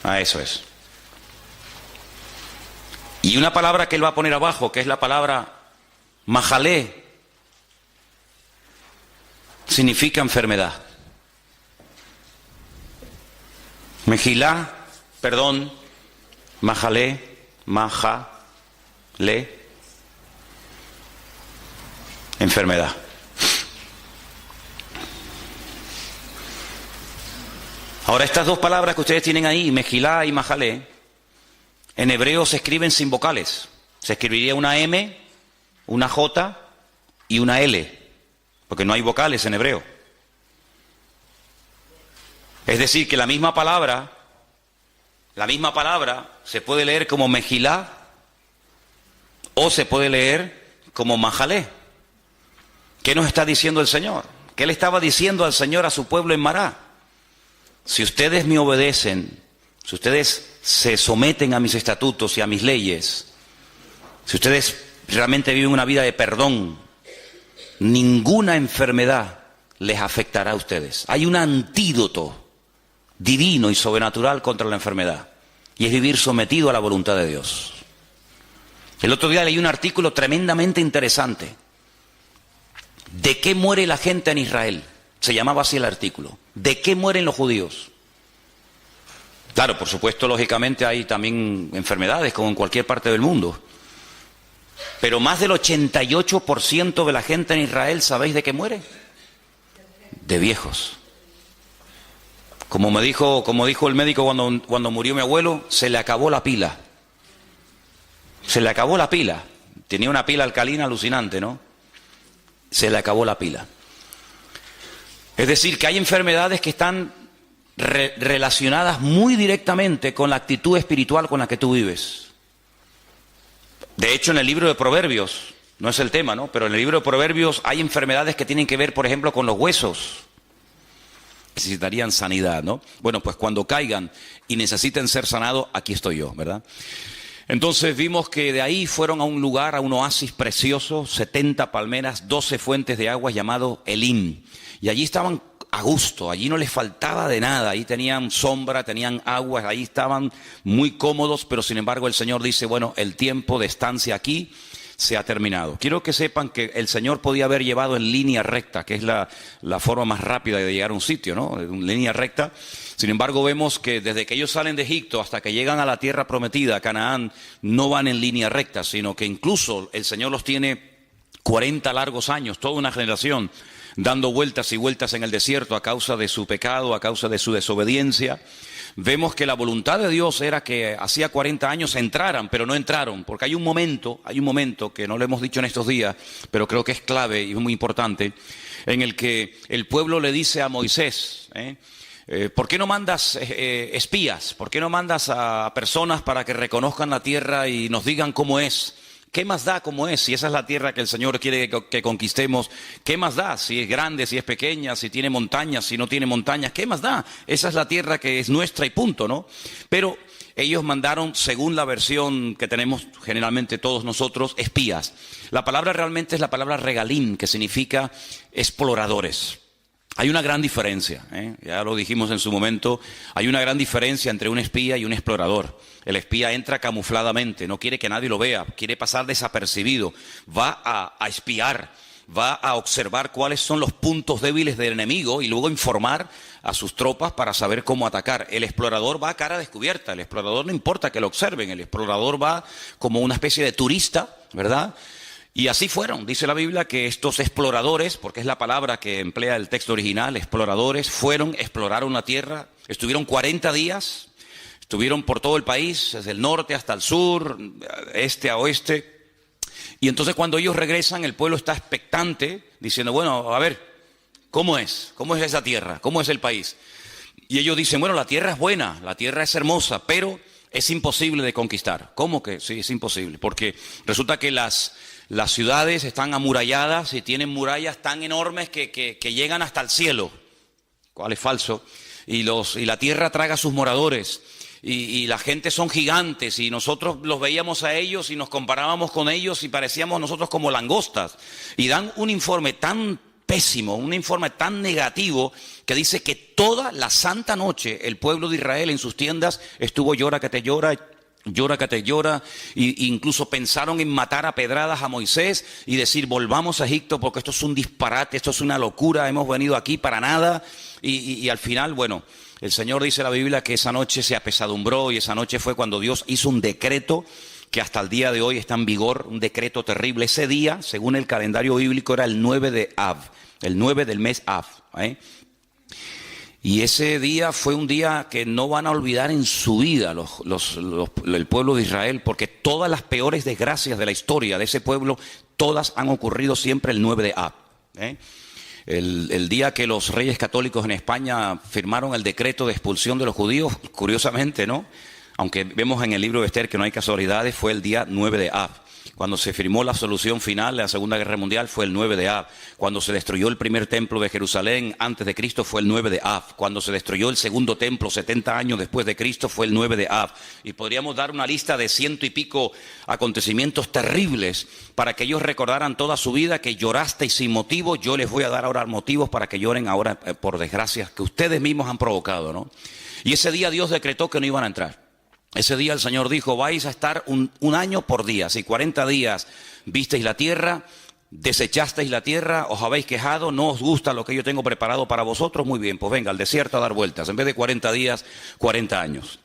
Ah, eso es. Y una palabra que él va a poner abajo, que es la palabra Majalé, significa enfermedad. Mejilá, perdón, Majalé, enfermedad. Ahora, estas dos palabras que ustedes tienen ahí, Mejilá y Majalé, en hebreo se escriben sin vocales. Se escribiría una M, una J y una L, porque no hay vocales en hebreo. Es decir, que la misma palabra se puede leer como Mejilá o se puede leer como Majalé. ¿Qué nos está diciendo el Señor? ¿Qué le estaba diciendo al Señor a su pueblo en Mará? Si ustedes me obedecen, si ustedes se someten a mis estatutos y a mis leyes, si ustedes realmente viven una vida de perdón, ninguna enfermedad les afectará a ustedes. Hay un antídoto divino y sobrenatural contra la enfermedad, y es vivir sometido a la voluntad de Dios. El otro día leí un artículo tremendamente interesante. ¿De qué muere la gente en Israel? Se llamaba así el artículo. ¿De qué mueren los judíos? Claro, por supuesto, lógicamente hay también enfermedades como en cualquier parte del mundo. Pero más del 88% de la gente en Israel, ¿sabéis de qué muere? De viejos. Como dijo el médico cuando murió mi abuelo, se le acabó la pila. Se le acabó la pila. Tenía una pila alcalina alucinante, ¿no? Se le acabó la pila. Es decir, que hay enfermedades que están relacionadas muy directamente con la actitud espiritual con la que tú vives. De hecho, en el libro de Proverbios, no es el tema, ¿no? Pero en el libro de Proverbios hay enfermedades que tienen que ver, por ejemplo, con los huesos. Necesitarían sanidad, ¿no? Bueno, pues cuando caigan y necesiten ser sanados, aquí estoy yo, ¿verdad? Entonces vimos que de ahí fueron a un lugar, a un oasis precioso, 70 palmeras, 12 fuentes de agua llamado Elim. Y allí estaban a gusto, allí no les faltaba de nada, ahí tenían sombra, tenían agua, ahí estaban muy cómodos, pero sin embargo el Señor dice, bueno, el tiempo de estancia aquí se ha terminado. Quiero que sepan que el Señor podía haber llevado en línea recta, que es la forma más rápida de llegar a un sitio, ¿no? En línea recta. Sin embargo, vemos que desde que ellos salen de Egipto hasta que llegan a la tierra prometida, Canaán, no van en línea recta, sino que incluso el Señor los tiene 40 largos años, toda una generación, dando vueltas y vueltas en el desierto a causa de su pecado, a causa de su desobediencia. Vemos que la voluntad de Dios era que hacía 40 años entraran, pero no entraron, porque hay un momento que no lo hemos dicho en estos días, pero creo que es clave y es muy importante, en el que el pueblo le dice a Moisés, ¿por qué no mandas espías? ¿Por qué no mandas a personas para que reconozcan la tierra y nos digan cómo es? ¿Qué más da cómo es? Si esa es la tierra que el Señor quiere que conquistemos, ¿qué más da? Si es grande, si es pequeña, si tiene montañas, si no tiene montañas, ¿qué más da? Esa es la tierra que es nuestra y punto, ¿no? Pero ellos mandaron, según la versión que tenemos generalmente todos nosotros, espías. La palabra realmente es la palabra regalín, que significa exploradores. Hay una gran diferencia, ya lo dijimos en su momento, hay una gran diferencia entre un espía y un explorador. El espía entra camufladamente, no quiere que nadie lo vea, quiere pasar desapercibido, va a espiar, va a observar cuáles son los puntos débiles del enemigo y luego informar a sus tropas para saber cómo atacar. El explorador va a cara descubierta, el explorador no importa que lo observen, el explorador va como una especie de turista, ¿verdad? Y así fueron, dice la Biblia, que estos exploradores, porque es la palabra que emplea el texto original, exploradores, exploraron la tierra, estuvieron 40 días, estuvieron por todo el país, desde el norte hasta el sur, este a oeste. Y entonces cuando ellos regresan, el pueblo está expectante, diciendo, bueno, a ver, ¿cómo es? ¿Cómo es esa tierra? ¿Cómo es el país? Y ellos dicen, bueno, la tierra es buena, la tierra es hermosa, pero es imposible de conquistar. ¿Cómo que? Sí, es imposible, porque resulta que las ciudades están amuralladas y tienen murallas tan enormes que llegan hasta el cielo, cual es falso, y la tierra traga a sus moradores, y la gente son gigantes, y nosotros los veíamos a ellos y nos comparábamos con ellos y parecíamos nosotros como langostas, y dan un informe tan pésimo, un informe tan negativo, que dice que toda la santa noche el pueblo de Israel en sus tiendas estuvo llora que te llora, llora que te llora, e incluso pensaron en matar a pedradas a Moisés y decir, volvamos a Egipto porque esto es un disparate, esto es una locura, hemos venido aquí para nada, y al final, bueno, el Señor dice en la Biblia que esa noche se apesadumbró, y esa noche fue cuando Dios hizo un decreto que hasta el día de hoy está en vigor, un decreto terrible. Ese día, según el calendario bíblico, era el 9 de Av, el 9 del mes Av, Y ese día fue un día que no van a olvidar en su vida el pueblo de Israel, porque todas las peores desgracias de la historia de ese pueblo, todas han ocurrido siempre el 9 de Av. El día que los reyes católicos en España firmaron el decreto de expulsión de los judíos, curiosamente, ¿no? Aunque vemos en el libro de Esther que no hay casualidades, fue el día 9 de Av. Cuando se firmó la solución final de la Segunda Guerra Mundial fue el 9 de Av. Cuando se destruyó el primer templo de Jerusalén antes de Cristo fue el 9 de Av. Cuando se destruyó el segundo templo 70 años después de Cristo fue el 9 de Av. Y podríamos dar una lista de 100 y pico acontecimientos terribles para que ellos recordaran toda su vida que llorasteis sin motivo. Yo les voy a dar ahora motivos para que lloren ahora por desgracias que ustedes mismos han provocado, ¿no? Y ese día Dios decretó que no iban a entrar. Ese día el Señor dijo, vais a estar un año por día. Si 40 días visteis la tierra, desechasteis la tierra, os habéis quejado, no os gusta lo que yo tengo preparado para vosotros, muy bien, pues venga al desierto a dar vueltas. En vez de 40 días, 40 años.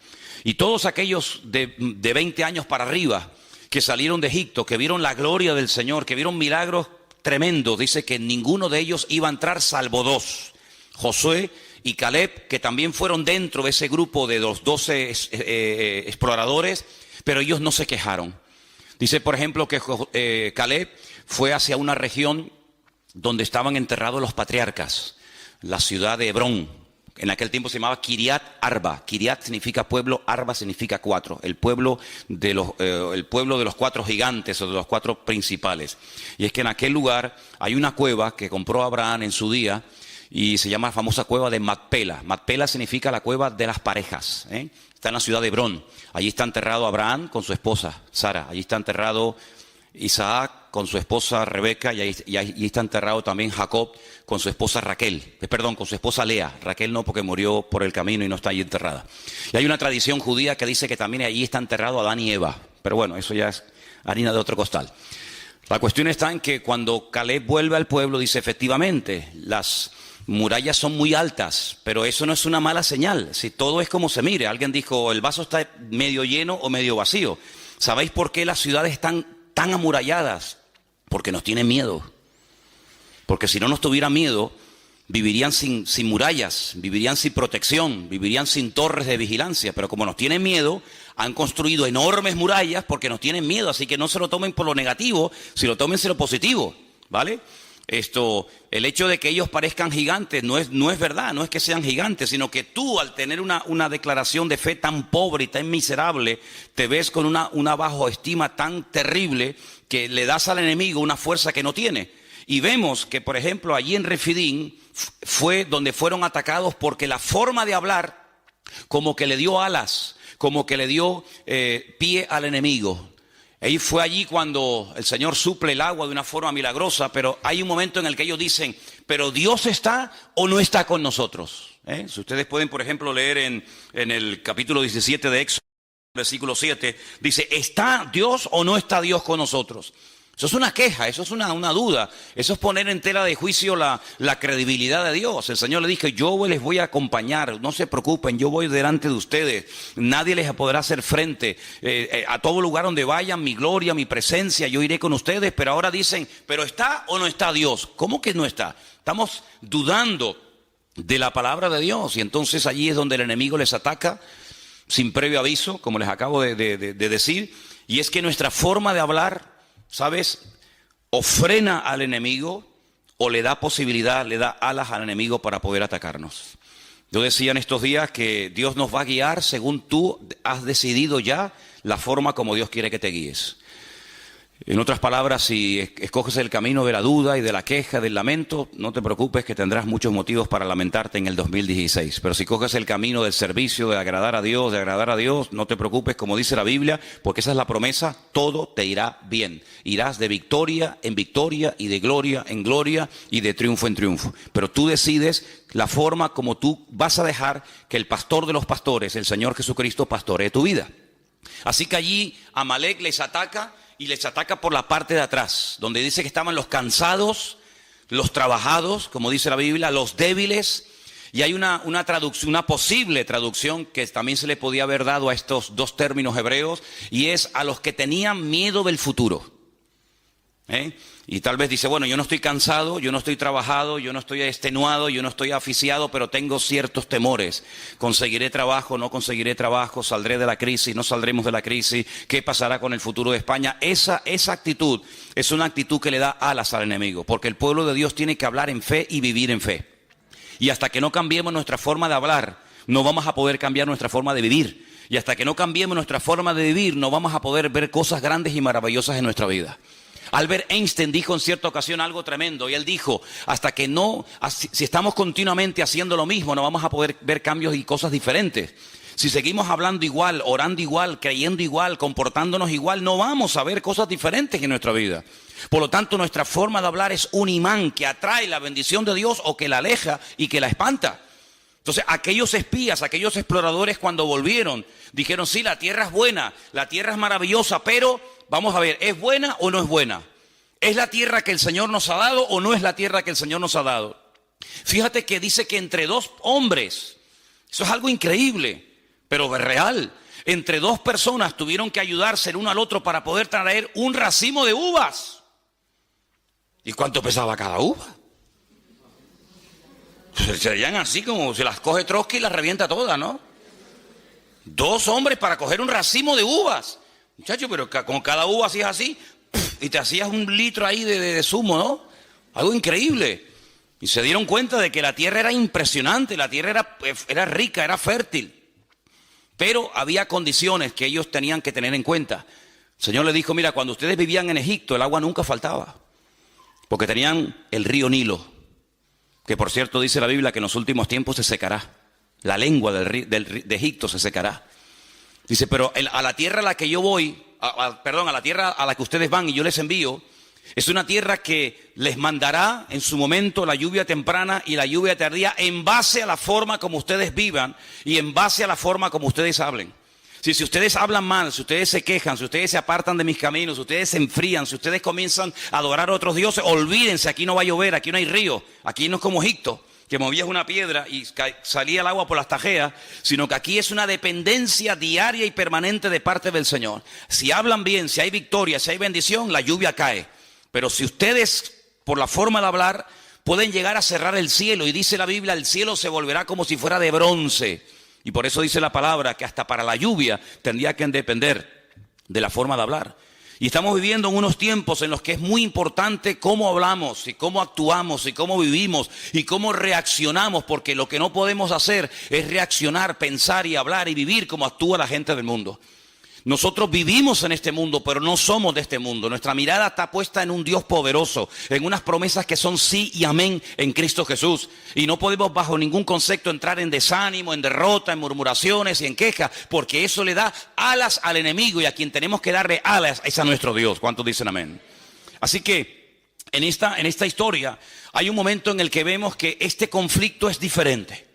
Y todos aquellos de 20 años para arriba que salieron de Egipto, que vieron la gloria del Señor, que vieron milagros tremendos, dice que ninguno de ellos iba a entrar salvo dos, Josué y Caleb, que también fueron dentro de ese grupo de los 12 exploradores, pero ellos no se quejaron. Dice, por ejemplo, que Caleb fue hacia una región donde estaban enterrados los patriarcas, la ciudad de Hebrón. En aquel tiempo se llamaba Kiriat Arba. Kiriat significa pueblo, Arba significa cuatro. El pueblo de los cuatro gigantes o de los cuatro principales. Y es que en aquel lugar hay una cueva que compró Abraham en su día, y se llama la famosa cueva de Macpela. Macpela significa la cueva de las parejas. Está en la ciudad de Hebrón. Allí está enterrado Abraham con su esposa Sara. Allí está enterrado Isaac con su esposa Rebeca, y allí está enterrado también Jacob con su esposa con su esposa Lea. Raquel no, porque murió por el camino y no está allí enterrada. Y hay una tradición judía que dice que también allí está enterrado Adán y Eva. Pero bueno, eso ya es harina de otro costal. La cuestión está en que cuando Caleb vuelve al pueblo, dice, efectivamente, las murallas son muy altas, pero eso no es una mala señal. Si todo es como se mire. Alguien dijo, el vaso está medio lleno o medio vacío. ¿Sabéis por qué las ciudades están tan amuralladas? Porque nos tienen miedo. Porque si no nos tuviera miedo, vivirían sin murallas, vivirían sin protección, vivirían sin torres de vigilancia. Pero como nos tienen miedo, han construido enormes murallas porque nos tienen miedo. Así que no se lo tomen por lo negativo, sino tómense lo positivo, ¿vale? El hecho de que ellos parezcan gigantes no es verdad, no es que sean gigantes, sino que tú, al tener una declaración de fe tan pobre y tan miserable, te ves con una bajoestima tan terrible que le das al enemigo una fuerza que no tiene. Y vemos que, por ejemplo, allí en Refidín fue donde fueron atacados porque la forma de hablar como que le dio alas, como que le dio pie al enemigo. Y fue allí cuando el Señor suple el agua de una forma milagrosa, pero hay un momento en el que ellos dicen, ¿pero Dios está o no está con nosotros? Si ustedes pueden, por ejemplo, leer en el capítulo 17 de Éxodo, versículo 7, dice, ¿está Dios o no está Dios con nosotros? Eso es una queja, eso es una duda, eso es poner en tela de juicio la credibilidad de Dios. El Señor le dijo, yo les voy a acompañar, no se preocupen, yo voy delante de ustedes, nadie les podrá hacer frente, a todo lugar donde vayan, mi gloria, mi presencia, yo iré con ustedes. Pero ahora dicen, ¿pero está o no está Dios? ¿Cómo que no está? Estamos dudando de la palabra de Dios, y entonces allí es donde el enemigo les ataca sin previo aviso, como les acabo de decir, y es que nuestra forma de hablar, ¿sabes?, o frena al enemigo o le da posibilidad, le da alas al enemigo para poder atacarnos. Yo decía en estos días que Dios nos va a guiar según tú has decidido ya la forma como Dios quiere que te guíes. En otras palabras, si escoges el camino de la duda y de la queja, del lamento, no te preocupes que tendrás muchos motivos para lamentarte en el 2016. Pero si coges el camino del servicio, de agradar a Dios, no te preocupes, como dice la Biblia, porque esa es la promesa, todo te irá bien. Irás de victoria en victoria y de gloria en gloria y de triunfo en triunfo. Pero tú decides la forma como tú vas a dejar que el pastor de los pastores, el Señor Jesucristo, pastoree tu vida. Así que allí Amalek les ataca, y les ataca por la parte de atrás, donde dice que estaban los cansados, los trabajados, como dice la Biblia, los débiles. Y hay una traducción, una posible traducción que también se le podía haber dado a estos dos términos hebreos, y es a los que tenían miedo del futuro. Y tal vez dice, bueno, yo no estoy cansado, yo no estoy trabajado, yo no estoy extenuado, yo no estoy asfixiado, pero tengo ciertos temores. ¿Conseguiré trabajo? ¿No conseguiré trabajo? ¿Saldré de la crisis? ¿No saldremos de la crisis? ¿Qué pasará con el futuro de España? Esa actitud es una actitud que le da alas al enemigo, porque el pueblo de Dios tiene que hablar en fe y vivir en fe. Y hasta que no cambiemos nuestra forma de hablar, no vamos a poder cambiar nuestra forma de vivir. Y hasta que no cambiemos nuestra forma de vivir, no vamos a poder ver cosas grandes y maravillosas en nuestra vida. Albert Einstein dijo en cierta ocasión algo tremendo, y él dijo, si estamos continuamente haciendo lo mismo, no vamos a poder ver cambios y cosas diferentes. Si seguimos hablando igual, orando igual, creyendo igual, comportándonos igual, no vamos a ver cosas diferentes en nuestra vida. Por lo tanto, nuestra forma de hablar es un imán que atrae la bendición de Dios o que la aleja y que la espanta. Entonces, aquellos espías, aquellos exploradores, cuando volvieron, dijeron, sí, la tierra es buena, la tierra es maravillosa, pero vamos a ver, ¿es buena o no es buena? ¿Es la tierra que el Señor nos ha dado o no es la tierra que el Señor nos ha dado? Fíjate que dice que entre dos hombres, eso es algo increíble, pero real, entre dos personas tuvieron que ayudarse el uno al otro para poder traer un racimo de uvas. ¿Y cuánto pesaba cada uva? Serían así como se las coge Trotsky y las revienta todas, ¿no? Dos hombres para coger un racimo de uvas. Muchacho, pero con cada uva hacías así, y te hacías un litro ahí de zumo, ¿no? Algo increíble. Y se dieron cuenta de que la tierra era impresionante, la tierra era rica, era fértil. Pero había condiciones que ellos tenían que tener en cuenta. El Señor les dijo, mira, cuando ustedes vivían en Egipto, el agua nunca faltaba. Porque tenían el río Nilo, que por cierto dice la Biblia que en los últimos tiempos se secará. La lengua de Egipto se secará. Dice, pero a la tierra a la que yo voy, a la tierra a la que ustedes van y yo les envío, es una tierra que les mandará en su momento la lluvia temprana y la lluvia tardía en base a la forma como ustedes vivan y en base a la forma como ustedes hablen. Si ustedes hablan mal, si ustedes se quejan, si ustedes se apartan de mis caminos, si ustedes se enfrían, si ustedes comienzan a adorar a otros dioses, olvídense, aquí no va a llover, aquí no hay río, aquí no es como Egipto, que movías una piedra y salía el agua por las tajeas, sino que aquí es una dependencia diaria y permanente de parte del Señor. Si hablan bien, si hay victoria, si hay bendición, la lluvia cae. Pero si ustedes, por la forma de hablar, pueden llegar a cerrar el cielo. Y dice la Biblia, el cielo se volverá como si fuera de bronce. Y por eso dice la palabra que hasta para la lluvia tendría que depender de la forma de hablar. Y estamos viviendo en unos tiempos en los que es muy importante cómo hablamos y cómo actuamos y cómo vivimos y cómo reaccionamos, porque lo que no podemos hacer es reaccionar, pensar y hablar y vivir como actúa la gente del mundo. Nosotros vivimos en este mundo, pero no somos de este mundo. Nuestra mirada está puesta en un Dios poderoso, en unas promesas que son sí y amén en Cristo Jesús. Y no podemos bajo ningún concepto entrar en desánimo, en derrota, en murmuraciones y en quejas, porque eso le da alas al enemigo, y a quien tenemos que darle alas es a nuestro Dios. ¿Cuántos dicen amén? Así que en esta historia hay un momento en el que vemos que este conflicto es diferente.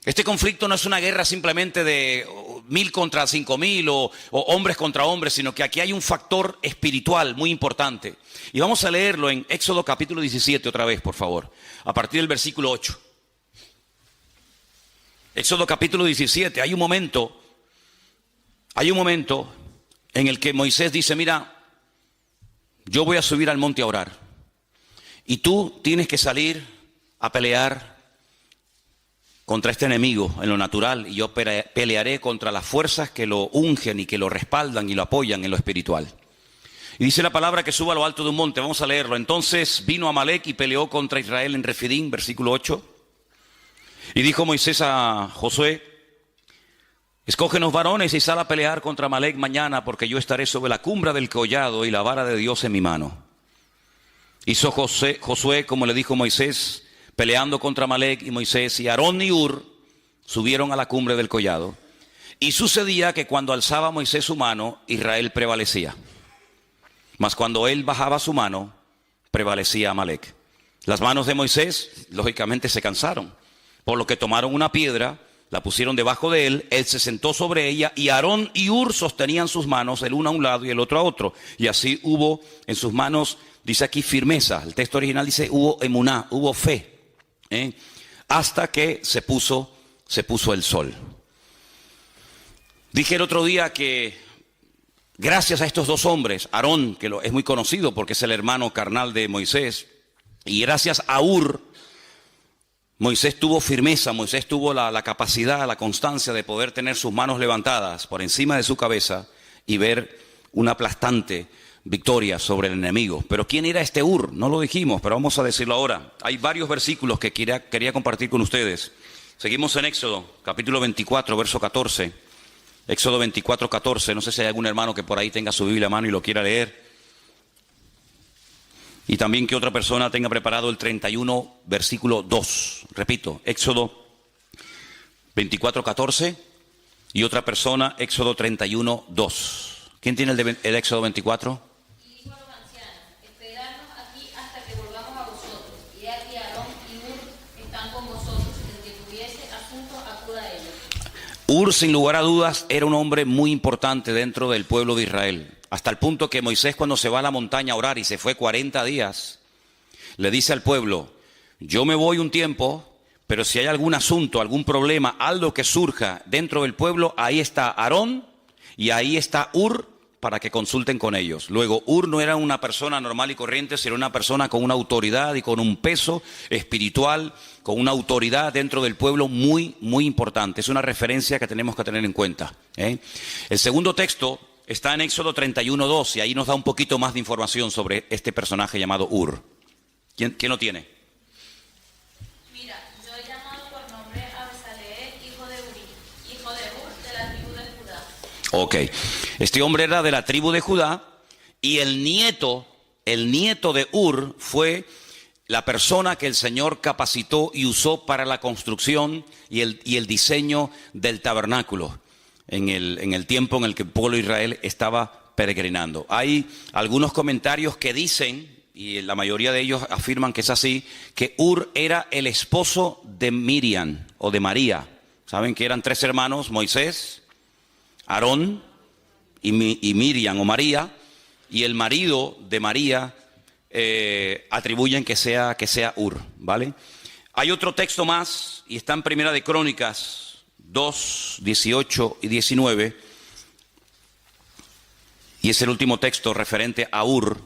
Este conflicto no es una guerra simplemente de 1000 contra 5000 o hombres contra hombres, sino que aquí hay un factor espiritual muy importante. Y vamos a leerlo en Éxodo capítulo 17 otra vez, por favor, a partir del versículo 8. Éxodo capítulo 17, hay un momento en el que Moisés dice, mira, yo voy a subir al monte a orar, y tú tienes que salir a pelear contra este enemigo en lo natural, y yo pelearé contra las fuerzas que lo ungen y que lo respaldan y lo apoyan en lo espiritual. Y dice la palabra que suba a lo alto de un monte. Vamos a leerlo. Entonces vino Amalek y peleó contra Israel en Refidim, versículo 8. Y dijo Moisés a Josué, escógenos varones y sal a pelear contra Amalek mañana, porque yo estaré sobre la cumbre del collado y la vara de Dios en mi mano. Hizo Josué como le dijo Moisés, peleando contra Amalek, y Moisés y Aarón y Hur subieron a la cumbre del collado. Y sucedía que cuando alzaba Moisés su mano, Israel prevalecía. Mas cuando él bajaba su mano, prevalecía Amalek. Las manos de Moisés, lógicamente, se cansaron, por lo que tomaron una piedra, la pusieron debajo de él, él se sentó sobre ella, y Aarón y Hur sostenían sus manos, el uno a un lado y el otro a otro. Y así hubo en sus manos, dice aquí, firmeza. El texto original dice, hubo emuná, hubo fe. Hasta que se puso el sol. Dije el otro día que gracias a estos dos hombres, Aarón, que es muy conocido porque es el hermano carnal de Moisés, y gracias a Hur, Moisés tuvo firmeza, Moisés tuvo la capacidad, la constancia de poder tener sus manos levantadas por encima de su cabeza y ver una aplastante victoria sobre el enemigo. Pero ¿quién era este Hur? No lo dijimos, pero vamos a decirlo ahora. Hay varios versículos que quería compartir con ustedes. Seguimos en Éxodo, capítulo 24, verso 14. Éxodo 24, 14. No sé si hay algún hermano que por ahí tenga su Biblia a mano y lo quiera leer. Y también que otra persona tenga preparado el 31, versículo 2. Repito, Éxodo 24, 14. Y otra persona, Éxodo 31, 2. ¿Quién tiene el Éxodo 24? Hur, sin lugar a dudas, era un hombre muy importante dentro del pueblo de Israel, hasta el punto que Moisés, cuando se va a la montaña a orar y se fue 40 días, le dice al pueblo, yo me voy un tiempo, pero si hay algún asunto, algún problema, algo que surja dentro del pueblo, ahí está Aarón y ahí está Hur para que consulten con ellos. Luego, Hur no era una persona normal y corriente, sino una persona con una autoridad y con un peso espiritual, con una autoridad dentro del pueblo muy, muy importante. Es una referencia que tenemos que tener en cuenta. El segundo texto está en Éxodo 31, 2, y ahí nos da un poquito más de información sobre este personaje llamado Hur. ¿Quién lo tiene? Mira, yo he llamado por nombre a Besaleel, hijo de Uri, hijo de Hur, de la tribu de Judá. Ok, este hombre era de la tribu de Judá, y el nieto de Hur fue la persona que el Señor capacitó y usó para la construcción y el diseño del tabernáculo en el tiempo en el que el pueblo de Israel estaba peregrinando. Hay algunos comentarios que dicen, y la mayoría de ellos afirman que es así, que Hur era el esposo de Miriam o de María. Saben que eran 3 hermanos, Moisés, Aarón y Miriam o María, y el marido de María atribuyen que sea Hur, ¿vale? Hay otro texto más, y está en Primera de Crónicas 2, 18 y 19, y es el último texto referente a Hur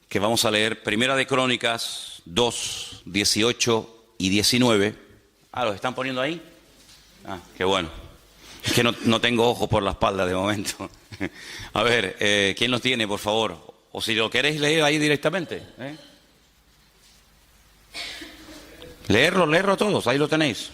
que vamos a leer. Primera de Crónicas 2, 18 y 19. ¿Los están poniendo ahí? Qué bueno. Es que no tengo ojo por la espalda de momento. A ver, ¿quién los tiene, por favor? O si lo queréis leer ahí directamente. Leerlo todos, ahí lo tenéis.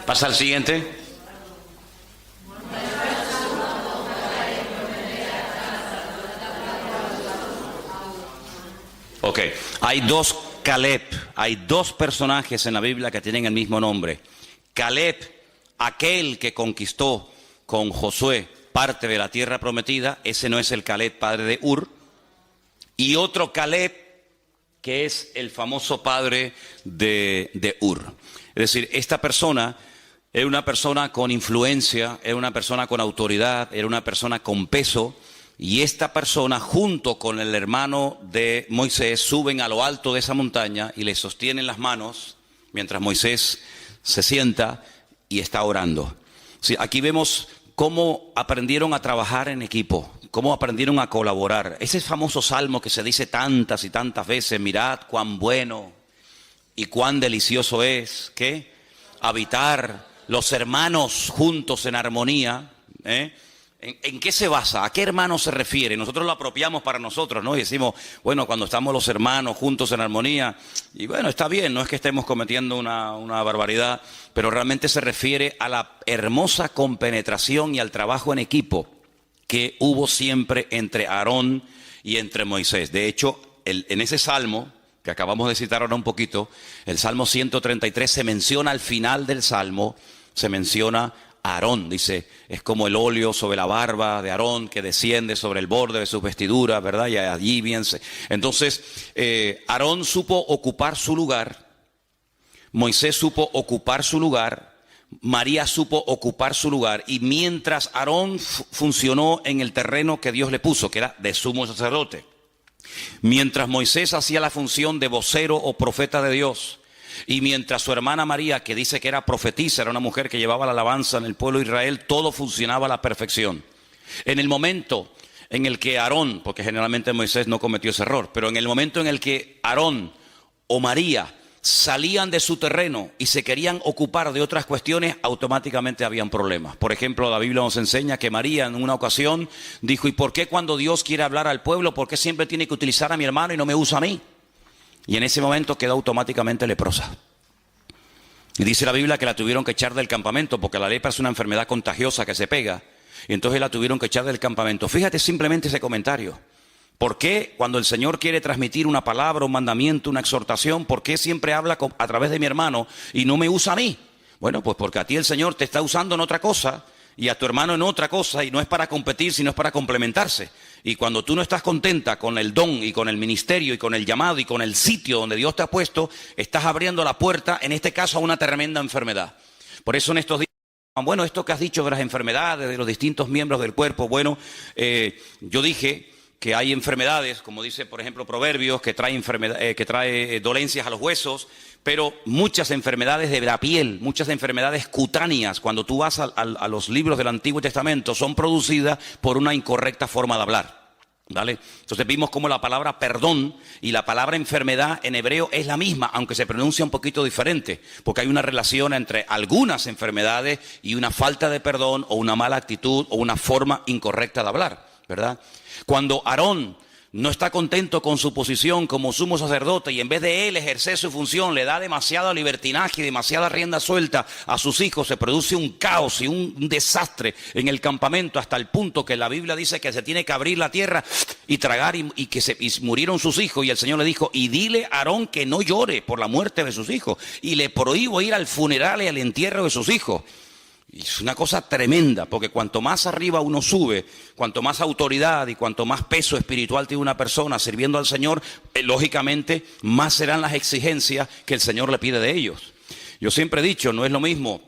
Pasa al siguiente. Ok, hay dos Caleb, hay dos personajes en la Biblia que tienen el mismo nombre. Caleb, aquel que conquistó con Josué parte de la tierra prometida, ese no es el Caleb padre de Ur. Y otro Caleb que es el famoso padre de Ur. Es decir, esta persona era una persona con influencia, era una persona con autoridad, era una persona con peso. Y esta persona, junto con el hermano de Moisés, suben a lo alto de esa montaña y le sostienen las manos mientras Moisés se sienta y está orando. Sí, aquí vemos cómo aprendieron a trabajar en equipo, cómo aprendieron a colaborar. Ese famoso salmo que se dice tantas y tantas veces: mirad cuán bueno y cuán delicioso es, ¿qué? Habitar los hermanos juntos en armonía, ¿En qué se basa? ¿A qué hermano se refiere? Nosotros lo apropiamos para nosotros, ¿no? Y decimos, bueno, cuando estamos los hermanos juntos en armonía, y bueno, está bien, no es que estemos cometiendo una barbaridad, pero realmente se refiere a la hermosa compenetración y al trabajo en equipo que hubo siempre entre Aarón y entre Moisés. De hecho, en ese salmo que acabamos de citar ahora un poquito, el Salmo 133, se menciona al final del salmo, se menciona Aarón, dice, es como el óleo sobre la barba de Aarón que desciende sobre el borde de sus vestiduras, ¿verdad? Y allí bien. Entonces, Aarón supo ocupar su lugar, Moisés supo ocupar su lugar, María supo ocupar su lugar, y mientras Aarón funcionó en el terreno que Dios le puso, que era de sumo sacerdote, mientras Moisés hacía la función de vocero o profeta de Dios, y mientras su hermana María, que dice que era profetisa, era una mujer que llevaba la alabanza en el pueblo de Israel, todo funcionaba a la perfección. En el momento en el que Aarón, porque generalmente Moisés no cometió ese error, pero en el momento en el que Aarón o María salían de su terreno y se querían ocupar de otras cuestiones, automáticamente habían problemas. Por ejemplo, la Biblia nos enseña que María en una ocasión dijo: ¿y por qué cuando Dios quiere hablar al pueblo, por qué siempre tiene que utilizar a mi hermano y no me usa a mí? Y en ese momento quedó automáticamente leprosa. Y dice la Biblia que la tuvieron que echar del campamento, porque la lepra es una enfermedad contagiosa que se pega. Y entonces la tuvieron que echar del campamento. Fíjate simplemente ese comentario. ¿Por qué cuando el Señor quiere transmitir una palabra, un mandamiento, una exhortación, por qué siempre habla a través de mi hermano y no me usa a mí? Bueno, pues porque a ti el Señor te está usando en otra cosa y a tu hermano en otra cosa, y no es para competir, sino es para complementarse. Y cuando tú no estás contenta con el don y con el ministerio y con el llamado y con el sitio donde Dios te ha puesto, estás abriendo la puerta, en este caso, a una tremenda enfermedad. Por eso en estos días, bueno, esto que has dicho de las enfermedades, de los distintos miembros del cuerpo, bueno, yo dije que hay enfermedades, como dice por ejemplo Proverbios, que trae dolencias a los huesos, pero muchas enfermedades de la piel, muchas enfermedades cutáneas, cuando tú vas a los libros del Antiguo Testamento, son producidas por una incorrecta forma de hablar, ¿vale? Entonces vimos cómo la palabra perdón y la palabra enfermedad en hebreo es la misma, aunque se pronuncia un poquito diferente, porque hay una relación entre algunas enfermedades y una falta de perdón o una mala actitud o una forma incorrecta de hablar, ¿verdad? Cuando Aarón no está contento con su posición como sumo sacerdote y en vez de él ejercer su función le da demasiado libertinaje y demasiada rienda suelta a sus hijos, se produce un caos y un desastre en el campamento, hasta el punto que la Biblia dice que se tiene que abrir la tierra y tragar, y murieron sus hijos, y el Señor le dijo: y dile a Aarón que no llore por la muerte de sus hijos, y le prohíbo ir al funeral y al entierro de sus hijos. Y es una cosa tremenda, porque cuanto más arriba uno sube, cuanto más autoridad y cuanto más peso espiritual tiene una persona sirviendo al Señor, lógicamente más serán las exigencias que el Señor le pide de ellos. Yo siempre he dicho, no es lo mismo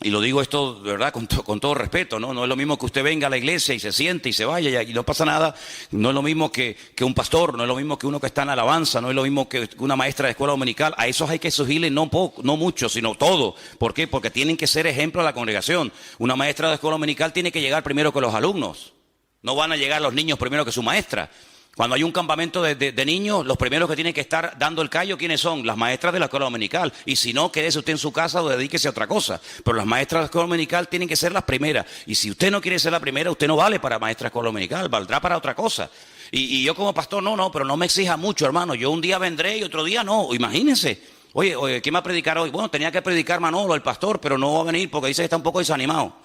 y lo digo esto de verdad con todo respeto, ¿no? No es lo mismo que usted venga a la iglesia y se siente y se vaya y no pasa nada. No es lo mismo que un pastor, no es lo mismo que uno que está en alabanza, no es lo mismo que una maestra de escuela dominical. A esos hay que exigirle no mucho, sino todo. ¿Por qué? Porque tienen que ser ejemplo a la congregación. Una maestra de escuela dominical tiene que llegar primero que los alumnos. No van a llegar los niños primero que su maestra. Cuando hay un campamento de niños, los primeros que tienen que estar dando el callo, ¿quiénes son? Las maestras de la escuela dominical. Y si no, quédese usted en su casa o dedíquese a otra cosa. Pero las maestras de la escuela dominical tienen que ser las primeras. Y si usted no quiere ser la primera, usted no vale para maestra de escuela dominical, valdrá para otra cosa. Y yo como pastor, pero no me exija mucho, hermano. Yo un día vendré y otro día no. Imagínense. Oye, ¿quién va a predicar hoy? Bueno, tenía que predicar Manolo, el pastor, pero no va a venir porque dice que está un poco desanimado.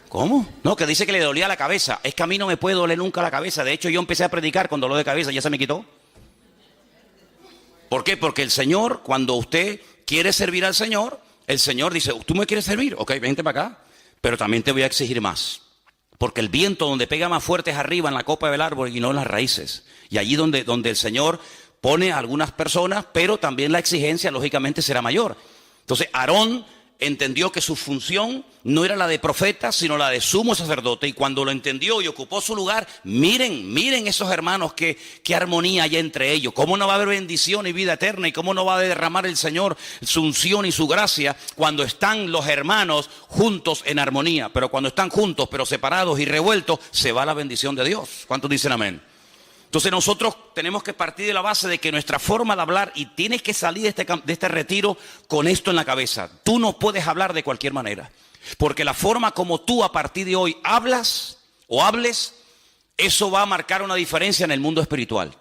¿Cómo? No, que dice que le dolía la cabeza. Es que a mí no me puede doler nunca la cabeza. De hecho, yo empecé a predicar con dolor de cabeza, ya se me quitó. ¿Por qué? Porque el Señor, cuando usted quiere servir al Señor, el Señor dice, ¿tú me quieres servir? Ok, vente para acá, pero también te voy a exigir más. Porque el viento donde pega más fuerte es arriba en la copa del árbol y no en las raíces. Y allí donde el Señor pone a algunas personas, pero también la exigencia lógicamente será mayor. Entonces, Aarón entendió que su función no era la de profeta, sino la de sumo sacerdote. Y cuando lo entendió y ocupó su lugar, miren esos hermanos, qué armonía hay entre ellos. Cómo no va a haber bendición y vida eterna, y cómo no va a derramar el Señor su unción y su gracia cuando están los hermanos juntos en armonía. Pero cuando están juntos, pero separados y revueltos, se va la bendición de Dios. ¿Cuántos dicen amén? Entonces nosotros tenemos que partir de la base de que nuestra forma de hablar, y tienes que salir de este retiro con esto en la cabeza. Tú no puedes hablar de cualquier manera, porque la forma como tú a partir de hoy hablas o hables, eso va a marcar una diferencia en el mundo espiritual.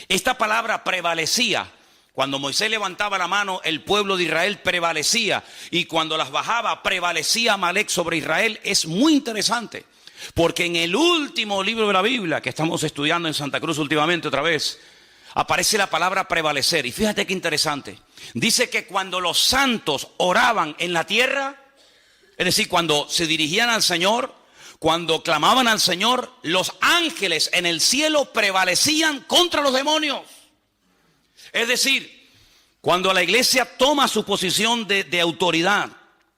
Esta palabra prevalecía. Cuando Moisés levantaba la mano, el pueblo de Israel prevalecía, y cuando las bajaba, prevalecía Amalek sobre Israel. Es muy interesante. Porque en el último libro de la Biblia, que estamos estudiando en Santa Cruz últimamente otra vez, aparece la palabra prevalecer. Y fíjate qué interesante. Dice que cuando los santos oraban en la tierra, es decir, cuando se dirigían al Señor, cuando clamaban al Señor, los ángeles en el cielo prevalecían contra los demonios. Es decir, cuando la iglesia toma su posición de autoridad,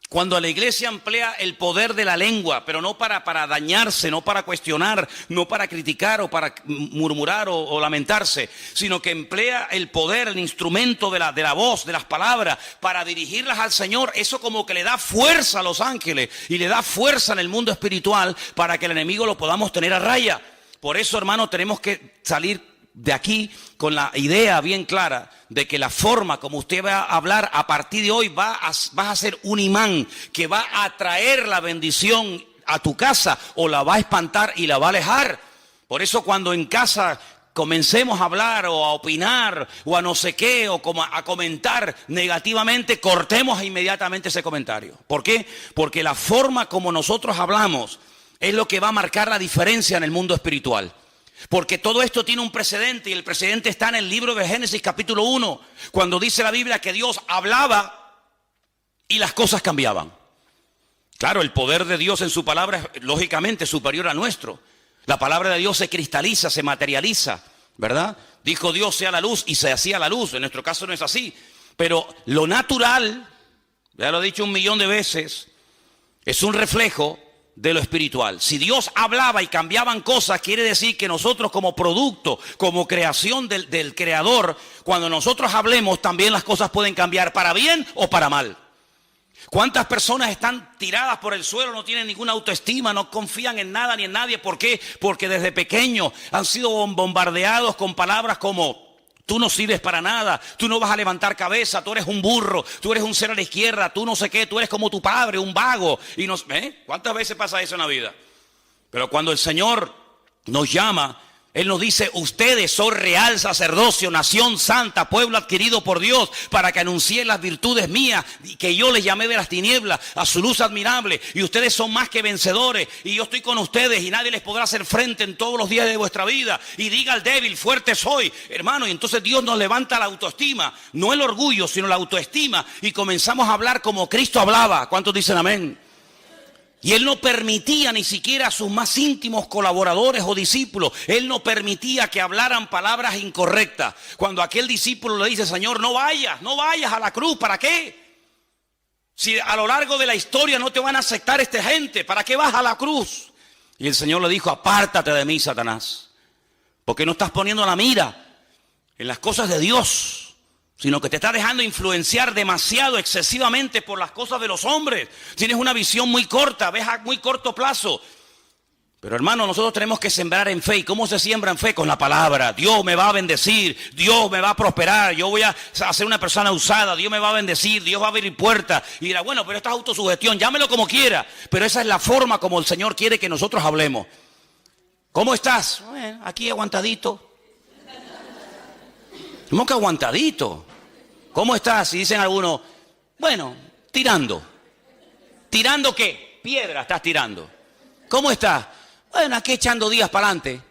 cuando la iglesia emplea el poder de la lengua, pero no para dañarse, no para cuestionar, no para criticar o para murmurar o lamentarse, sino que emplea el poder, el instrumento de la voz, de las palabras, para dirigirlas al Señor, eso como que le da fuerza a los ángeles y le da fuerza en el mundo espiritual para que el enemigo lo podamos tener a raya. Por eso, hermano, tenemos que salir de aquí con la idea bien clara de que la forma como usted va a hablar a partir de hoy vas a ser un imán que va a atraer la bendición a tu casa, o la va a espantar y la va a alejar. Por eso cuando en casa comencemos a hablar o a opinar o a no sé qué, o como a comentar negativamente, cortemos inmediatamente ese comentario. ¿Por qué? Porque la forma como nosotros hablamos es lo que va a marcar la diferencia en el mundo espiritual. Porque todo esto tiene un precedente, y el precedente está en el libro de Génesis capítulo 1, cuando dice la Biblia que Dios hablaba y las cosas cambiaban. Claro, el poder de Dios en su palabra es lógicamente superior al nuestro. La palabra de Dios se cristaliza, se materializa, ¿verdad? Dijo Dios sea la luz y se hacía la luz. En nuestro caso no es así. Pero lo natural, ya lo he dicho 1.000.000 de veces, es un reflejo de lo espiritual. Si Dios hablaba y cambiaban cosas, quiere decir que nosotros como producto, como creación del Creador, cuando nosotros hablemos también las cosas pueden cambiar para bien o para mal. ¿Cuántas personas están tiradas por el suelo, no tienen ninguna autoestima, no confían en nada ni en nadie? ¿Por qué? Porque desde pequeños han sido bombardeados con palabras como: tú no sirves para nada, tú no vas a levantar cabeza, tú eres un burro, tú eres un ser a la izquierda, tú no sé qué, tú eres como tu padre, un vago. Y ¿cuántas veces pasa eso en la vida? Pero cuando el Señor nos llama, Él nos dice: ustedes son real sacerdocio, nación santa, pueblo adquirido por Dios, para que anuncien las virtudes mías, que yo les llamé de las tinieblas a su luz admirable. Y ustedes son más que vencedores, y yo estoy con ustedes, y nadie les podrá hacer frente en todos los días de vuestra vida. Y diga al débil: fuerte soy, hermano. Y entonces Dios nos levanta la autoestima, no el orgullo, sino la autoestima, y comenzamos a hablar como Cristo hablaba. ¿Cuántos dicen amén? Y Él no permitía ni siquiera a sus más íntimos colaboradores o discípulos, Él no permitía que hablaran palabras incorrectas. Cuando aquel discípulo le dice: Señor, no vayas a la cruz, ¿para qué? Si a lo largo de la historia no te van a aceptar esta gente, ¿para qué vas a la cruz? Y el Señor le dijo, apártate de mí, Satanás, porque no estás poniendo la mira en las cosas de Dios, sino que te estás dejando influenciar demasiado, excesivamente por las cosas de los hombres. Tienes una visión muy corta, ves a muy corto plazo. Pero hermano, nosotros tenemos que sembrar en fe. ¿Y cómo se siembra en fe? Con la palabra. Dios me va a bendecir, Dios me va a prosperar, yo voy a ser una persona usada, Dios me va a bendecir, Dios va a abrir puertas. Y dirá, bueno, pero esta es autosugestión, llámelo como quiera. Pero esa es la forma como el Señor quiere que nosotros hablemos. ¿Cómo estás? Bueno, aquí aguantadito. ¿Cómo que aguantadito? ¿Cómo estás? Y dicen algunos, bueno, tirando. ¿Tirando qué? Piedra estás tirando. ¿Cómo estás? Bueno, aquí echando días para adelante.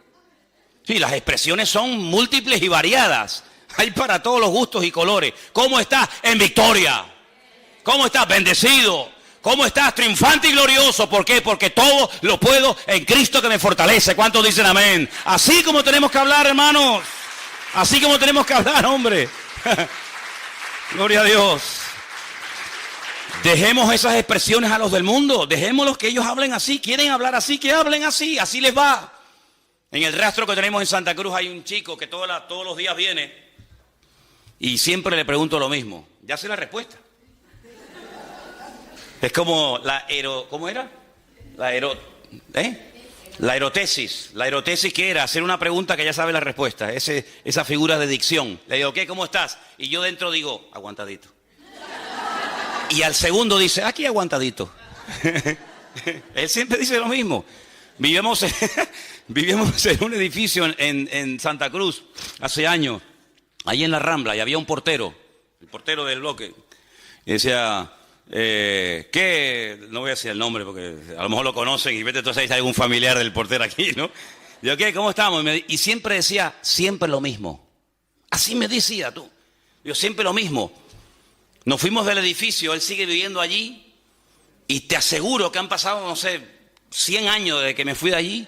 Sí, las expresiones son múltiples y variadas. Hay para todos los gustos y colores. ¿Cómo estás? En victoria. ¿Cómo estás? Bendecido. ¿Cómo estás? Triunfante y glorioso. ¿Por qué? Porque todo lo puedo en Cristo que me fortalece. ¿Cuántos dicen amén? Así como tenemos que hablar, hermanos. Así como tenemos que hablar, hombre. Gloria a Dios. Dejemos esas expresiones a los del mundo, dejémoslos que ellos hablen así, quieren hablar así, que hablen así, así les va. En el rastro que tenemos en Santa Cruz hay un chico que todos los días viene y siempre le pregunto lo mismo. Ya sé la respuesta. Es como ¿cómo era? La erotesis. La erotesis, ¿qué era? Hacer una pregunta que ya sabe la respuesta, esa figura de dicción. Le digo, ¿qué? ¿Cómo estás? Y yo dentro digo, aguantadito. Y al segundo dice, aquí aguantadito. Él siempre dice lo mismo. Vivimos en un edificio en Santa Cruz hace años, ahí en la Rambla, y había un portero, el portero del bloque, y decía, ¿qué? No voy a decir el nombre porque a lo mejor lo conocen y vete tú sabes, hay algún familiar del portero aquí, ¿no? Digo, ¿qué? ¿Cómo estamos? Y siempre decía, siempre lo mismo. Así me decía tú. Yo siempre lo mismo. Nos fuimos del edificio, él sigue viviendo allí y te aseguro que han pasado, no sé, 100 años desde que me fui de allí.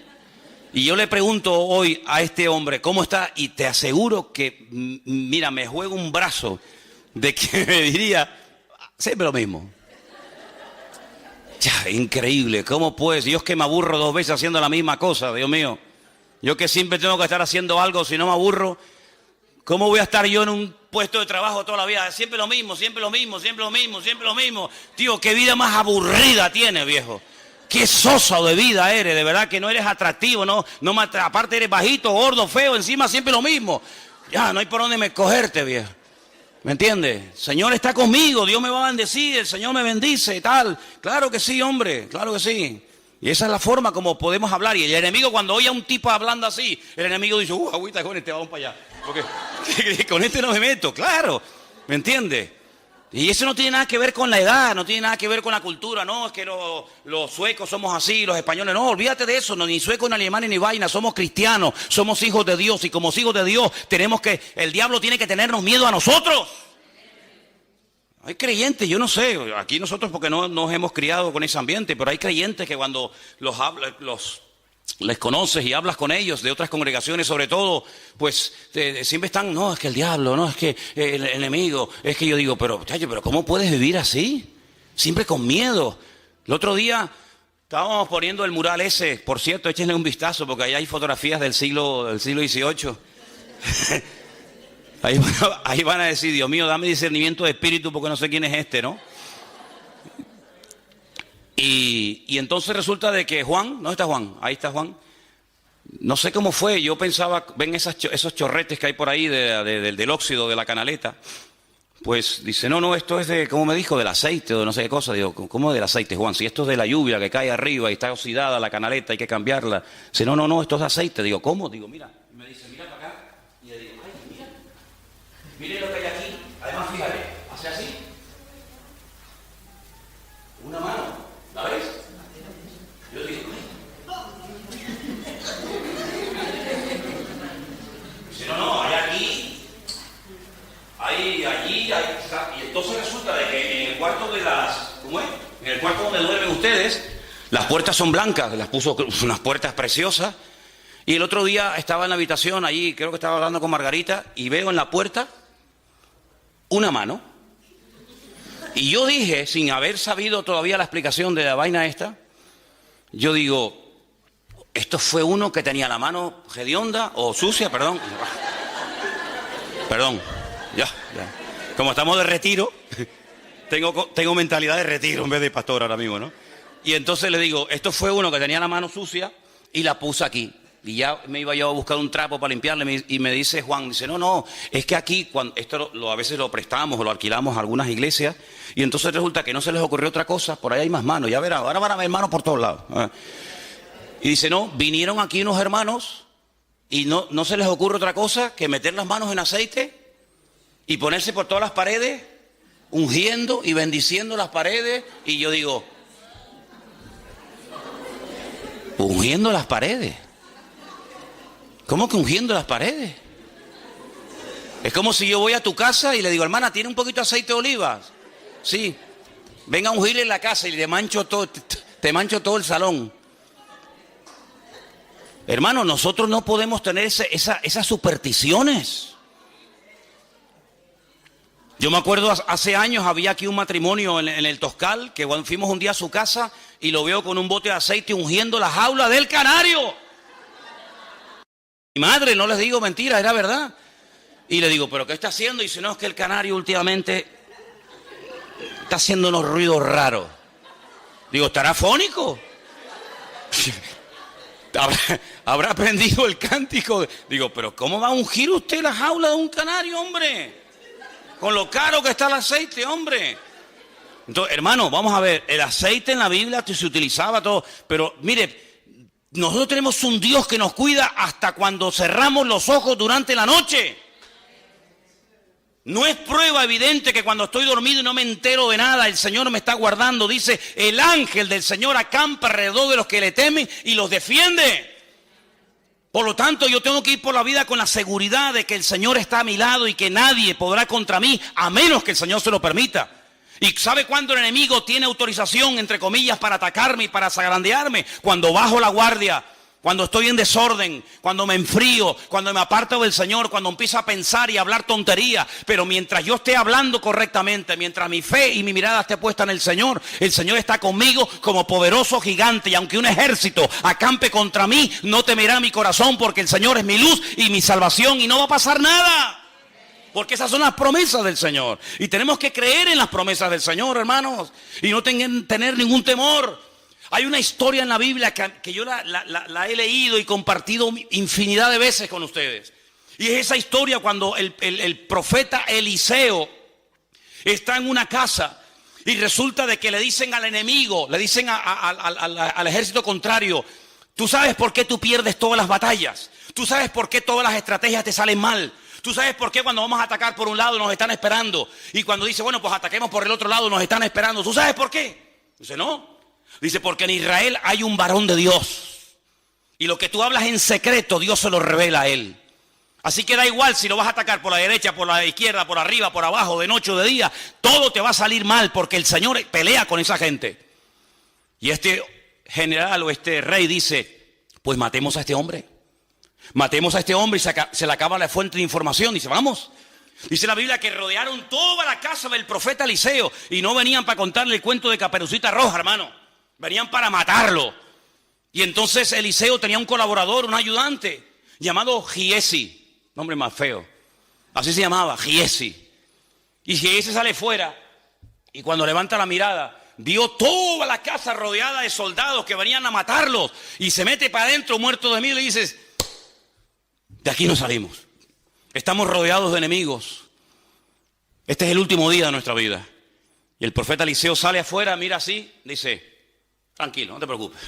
Y yo le pregunto hoy a este hombre, ¿cómo está? Y te aseguro que, mira, me juego un brazo de que me diría, siempre lo mismo. Ya, increíble, ¿cómo puedes? Yo es que me aburro 2 veces haciendo la misma cosa, Dios mío. Yo que siempre tengo que estar haciendo algo, si no me aburro, ¿cómo voy a estar yo en un puesto de trabajo toda la vida? Siempre lo mismo, siempre lo mismo, siempre lo mismo, siempre lo mismo. Tío, qué vida más aburrida tienes, viejo. Qué sosa de vida eres, de verdad que no eres atractivo, aparte eres bajito, gordo, feo, encima siempre lo mismo. Ya, no hay por dónde me cogerte, viejo. ¿Me entiendes? El Señor está conmigo, Dios me va a bendecir, el Señor me bendice y tal. Claro que sí, hombre, claro que sí. Y esa es la forma como podemos hablar. Y el enemigo, cuando oye a un tipo hablando así, el enemigo dice, agüita con este, vamos para allá. Porque con este no me meto, claro. ¿Me entiendes? Y eso no tiene nada que ver con la edad, no tiene nada que ver con la cultura. No, es que los suecos somos así, los españoles. No, olvídate de eso, no, ni suecos, ni alemanes, ni vaina. Somos cristianos, somos hijos de Dios. Y como hijos de Dios, el diablo tiene que tenernos miedo a nosotros. Hay creyentes, yo no sé, aquí nosotros porque no nos hemos criado con ese ambiente, pero hay creyentes que cuando les conoces y hablas con ellos de otras congregaciones sobre todo, pues siempre están, no, es que el diablo, no, es que el enemigo, es que yo digo, pero ¿cómo puedes vivir así? Siempre con miedo. El otro día estábamos poniendo el mural ese, por cierto, échenle un vistazo porque ahí hay fotografías del siglo XVIII. Ahí van a decir, Dios mío, dame discernimiento de espíritu porque no sé quién es este, ¿no? Y entonces resulta de que Juan, ¿dónde está Juan? Ahí está Juan. No sé cómo fue, yo pensaba, ven esos chorretes que hay por ahí del óxido de la canaleta. Pues dice, no, esto es de, ¿cómo me dijo? Del aceite o de no sé qué cosa. Digo, ¿cómo del aceite, Juan? Si esto es de la lluvia que cae arriba y está oxidada la canaleta, hay que cambiarla. Dice, no, esto es de aceite. Digo, ¿cómo? Digo, mira. Y me dice, mira para acá. Y le digo, ay, mira. Mire lo que hay aquí. Además, fíjate, hace así. Una mano. ¿La ves? Yo digo, dice, no, hay aquí, hay allí, y entonces resulta de que en el cuarto ¿cómo es? En el cuarto donde duermen ustedes, las puertas son blancas, las puso unas puertas preciosas, y el otro día estaba en la habitación, allí creo que estaba hablando con Margarita, y veo en la puerta una mano. Y yo dije, sin haber sabido todavía la explicación de la vaina esta, yo digo, esto fue uno que tenía la mano hedionda o sucia, perdón. Perdón, ya. Como estamos de retiro, tengo mentalidad de retiro en vez de pastor ahora mismo, ¿no? Y entonces le digo, esto fue uno que tenía la mano sucia y la puse aquí. Y ya me iba yo a buscar un trapo para limpiarle y me dice Juan, dice, no, es que aquí, cuando esto a veces lo prestamos o lo alquilamos a algunas iglesias y entonces resulta que no se les ocurrió otra cosa, por ahí hay más manos, ya verán, ahora van a ver manos por todos lados. Y dice, no, vinieron aquí unos hermanos y no se les ocurre otra cosa que meter las manos en aceite y ponerse por todas las paredes, ungiendo y bendiciendo las paredes. Y yo digo, ungiendo las paredes. ¿Cómo que ungiendo las paredes? Es como si yo voy a tu casa y le digo, hermana, ¿tiene un poquito de aceite de olivas? Sí. Venga a ungirle en la casa y te mancho todo el salón. Hermano, nosotros no podemos tener esas supersticiones. Yo me acuerdo, hace años había aquí un matrimonio en el Toscal, que cuando fuimos un día a su casa y lo veo con un bote de aceite ungiendo la jaula del canario. Mi madre, no les digo mentira, era verdad. Y le digo, ¿pero qué está haciendo? Y dice, no, es que el canario últimamente está haciendo unos ruidos raros. Digo, ¿estará fónico? ¿Habrá aprendido el cántico? Digo, ¿pero cómo va a ungir usted la jaula de un canario, hombre? Con lo caro que está el aceite, hombre. Entonces, hermano, vamos a ver, el aceite en la Biblia se utilizaba todo, pero mire, nosotros tenemos un Dios que nos cuida hasta cuando cerramos los ojos durante la noche. No es prueba evidente que cuando estoy dormido y no me entero de nada, el Señor me está guardando. Dice, el ángel del Señor acampa alrededor de los que le temen y los defiende. Por lo tanto, yo tengo que ir por la vida con la seguridad de que el Señor está a mi lado y que nadie podrá contra mí, a menos que el Señor se lo permita. ¿Y sabe cuándo el enemigo tiene autorización, entre comillas, para atacarme y para zarandearme? Cuando bajo la guardia, cuando estoy en desorden, cuando me enfrío, cuando me aparto del Señor, cuando empiezo a pensar y a hablar tonterías. Pero mientras yo esté hablando correctamente, mientras mi fe y mi mirada esté puesta en el Señor está conmigo como poderoso gigante. Y aunque un ejército acampe contra mí, no temerá mi corazón, porque el Señor es mi luz y mi salvación y no va a pasar nada. Porque esas son las promesas del Señor. Y tenemos que creer en las promesas del Señor, hermanos. Y no tener ningún temor. Hay una historia en la Biblia que yo la he leído y compartido infinidad de veces con ustedes. Y es esa historia cuando el profeta Eliseo está en una casa y resulta de que le dicen al enemigo, le dicen al ejército contrario, tú sabes por qué tú pierdes todas las batallas. Tú sabes por qué todas las estrategias te salen mal. Tú sabes por qué cuando vamos a atacar por un lado nos están esperando. Y cuando dice, bueno, pues ataquemos por el otro lado, nos están esperando. ¿Tú sabes por qué? Dice, no. Dice, porque en Israel hay un varón de Dios. Y lo que tú hablas en secreto, Dios se lo revela a él. Así que da igual si lo vas a atacar por la derecha, por la izquierda, por arriba, por abajo, de noche o de día. Todo te va a salir mal porque el Señor pelea con esa gente. Y este general o este rey dice, pues matemos a este hombre. Matemos a este hombre y se le acaba la fuente de información. Dice, vamos. Dice la Biblia que rodearon toda la casa del profeta Eliseo y no venían para contarle el cuento de Caperucita Roja, hermano. Venían para matarlo. Y entonces Eliseo tenía un colaborador, un ayudante, llamado Giesi. Nombre más feo. Así se llamaba, Giesi. Y Giesi sale fuera y cuando levanta la mirada, vio toda la casa rodeada de soldados que venían a matarlos. Y se mete para adentro muerto de miedo y dice, de aquí no salimos. Estamos rodeados de enemigos. Este es el último día de nuestra vida. Y el profeta Eliseo sale afuera, mira así, dice, tranquilo, no te preocupes.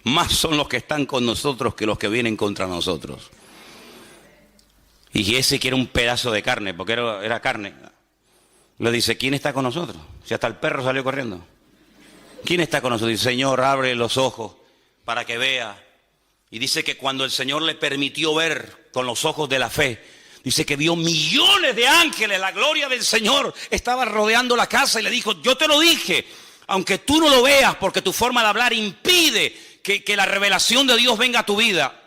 Más son los que están con nosotros que los que vienen contra nosotros. Y ese quiere un pedazo de carne, porque era carne. Le dice, ¿quién está con nosotros? Si hasta el perro salió corriendo. ¿Quién está con nosotros? Dice, Señor, abre los ojos para que vea. Y dice que cuando el Señor le permitió ver con los ojos de la fe, dice que vio millones de ángeles, la gloria del Señor estaba rodeando la casa y le dijo, yo te lo dije, aunque tú no lo veas porque tu forma de hablar impide que la revelación de Dios venga a tu vida.